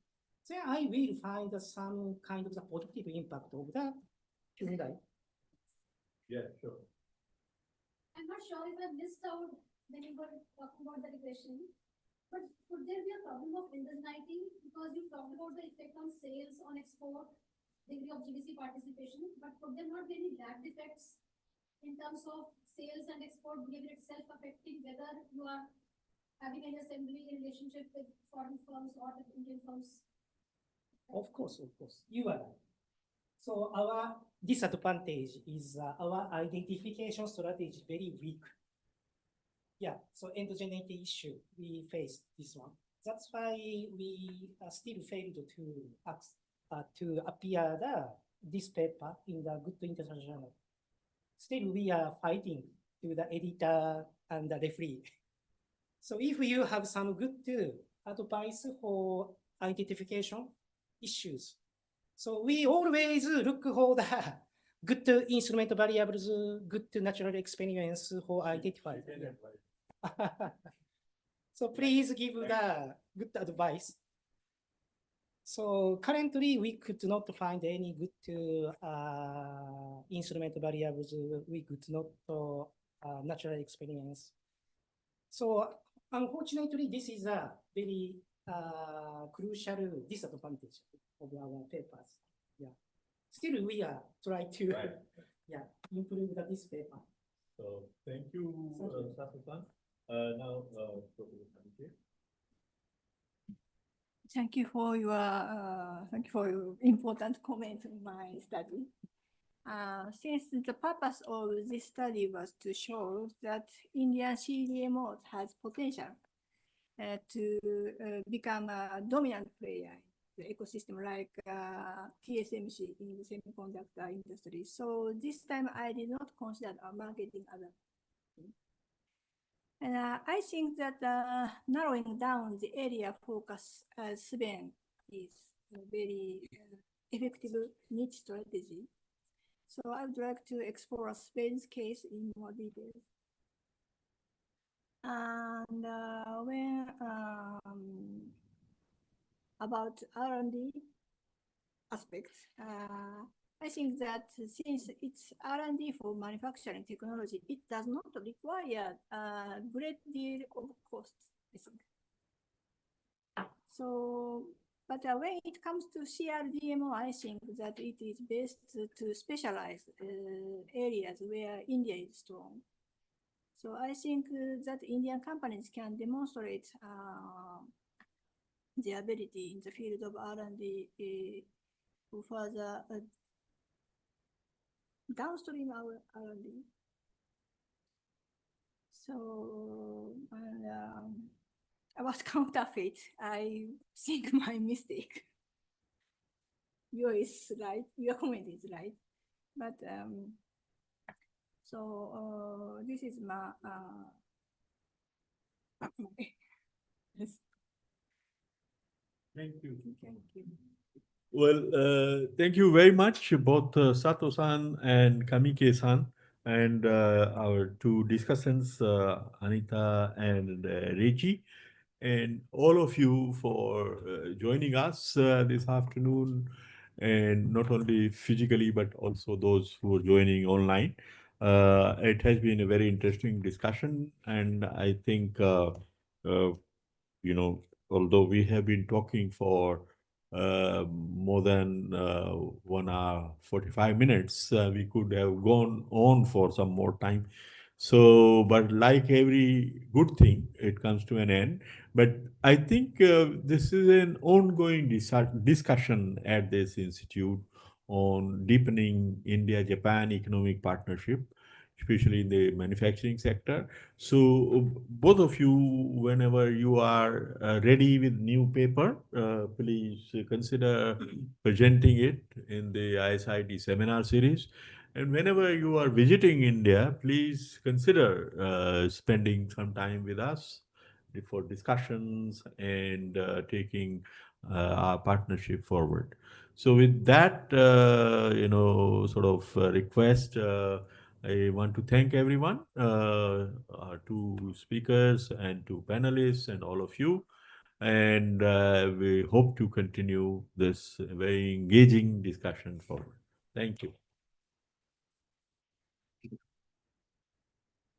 then I will find some kind of the positive impact of the Hyundai. Yeah, sure. I'm not sure if I missed out when you were talking about the regression, but could there be a problem of indigeneity? Because you talked about the effect on sales, on export, degree of GVC participation, but could there not be any lagged effects in terms of sales and export behavior itself affecting whether you are having an assembly relationship with foreign firms or with Indian firms? Of course, you are right. So our disadvantage is our identification strategy very weak. Yeah, so endogeneity issue, we faced this one. That's why we still failed to appear this paper in the Good International Journal. Still, we are fighting to the editor and the referee. So if you have some good advice for identification issues, so we always look for the good instrument variables, good natural experience for identifying. So please give the good advice. So currently we could not find any good instrument variables. We could not natural experience. So unfortunately, this is a very crucial disadvantage of our papers. Yeah. Still, we are trying to improve this paper. So thank you, Sato-san. Now, Professor Kanike. Thank you for your important comment on my study. Since the purpose of this study was to show that Indian CDMOs has potential to become a dominant player in the ecosystem like TSMC in the semiconductor industry. So this time I did not consider marketing other. And I think that narrowing down the area focus as Sven is a very effective niche strategy. So I would like to explore Sven's case in more detail. And when about R&D aspects, I think that since it's R&D for manufacturing technology, it does not require a great deal of cost, I think. So, but when it comes to CRDMO, I think that it is best to specialize areas where India is strong. So I think that Indian companies can demonstrate the ability in the field of R&D for further downstream R&D. So, and, about counterfeit, I think my mistake. Yours right, your comment is right, but so this is my yes. Thank you. Thank you. Well, thank you very much, both Sato-san and Kamike-san, and our two discussants, Anita and Reggie, and all of you for joining us this afternoon, and not only physically, but also those who are joining online. It has been a very interesting discussion, and I think, you know, although we have been talking for more than 1 hour, 45 minutes, we could have gone on for some more time. So, but like every good thing, it comes to an end. But I think this is an ongoing discussion at this institute on deepening India-Japan economic partnership, especially in the manufacturing sector. So both of you, whenever you are ready with new paper, please consider presenting it in the ISID seminar series. And whenever you are visiting India, please consider spending some time with us for discussions and taking our partnership forward. So with that, sort of request, I want to thank everyone, our two speakers and two panelists and all of you. And we hope to continue this very engaging discussion forward. Thank you.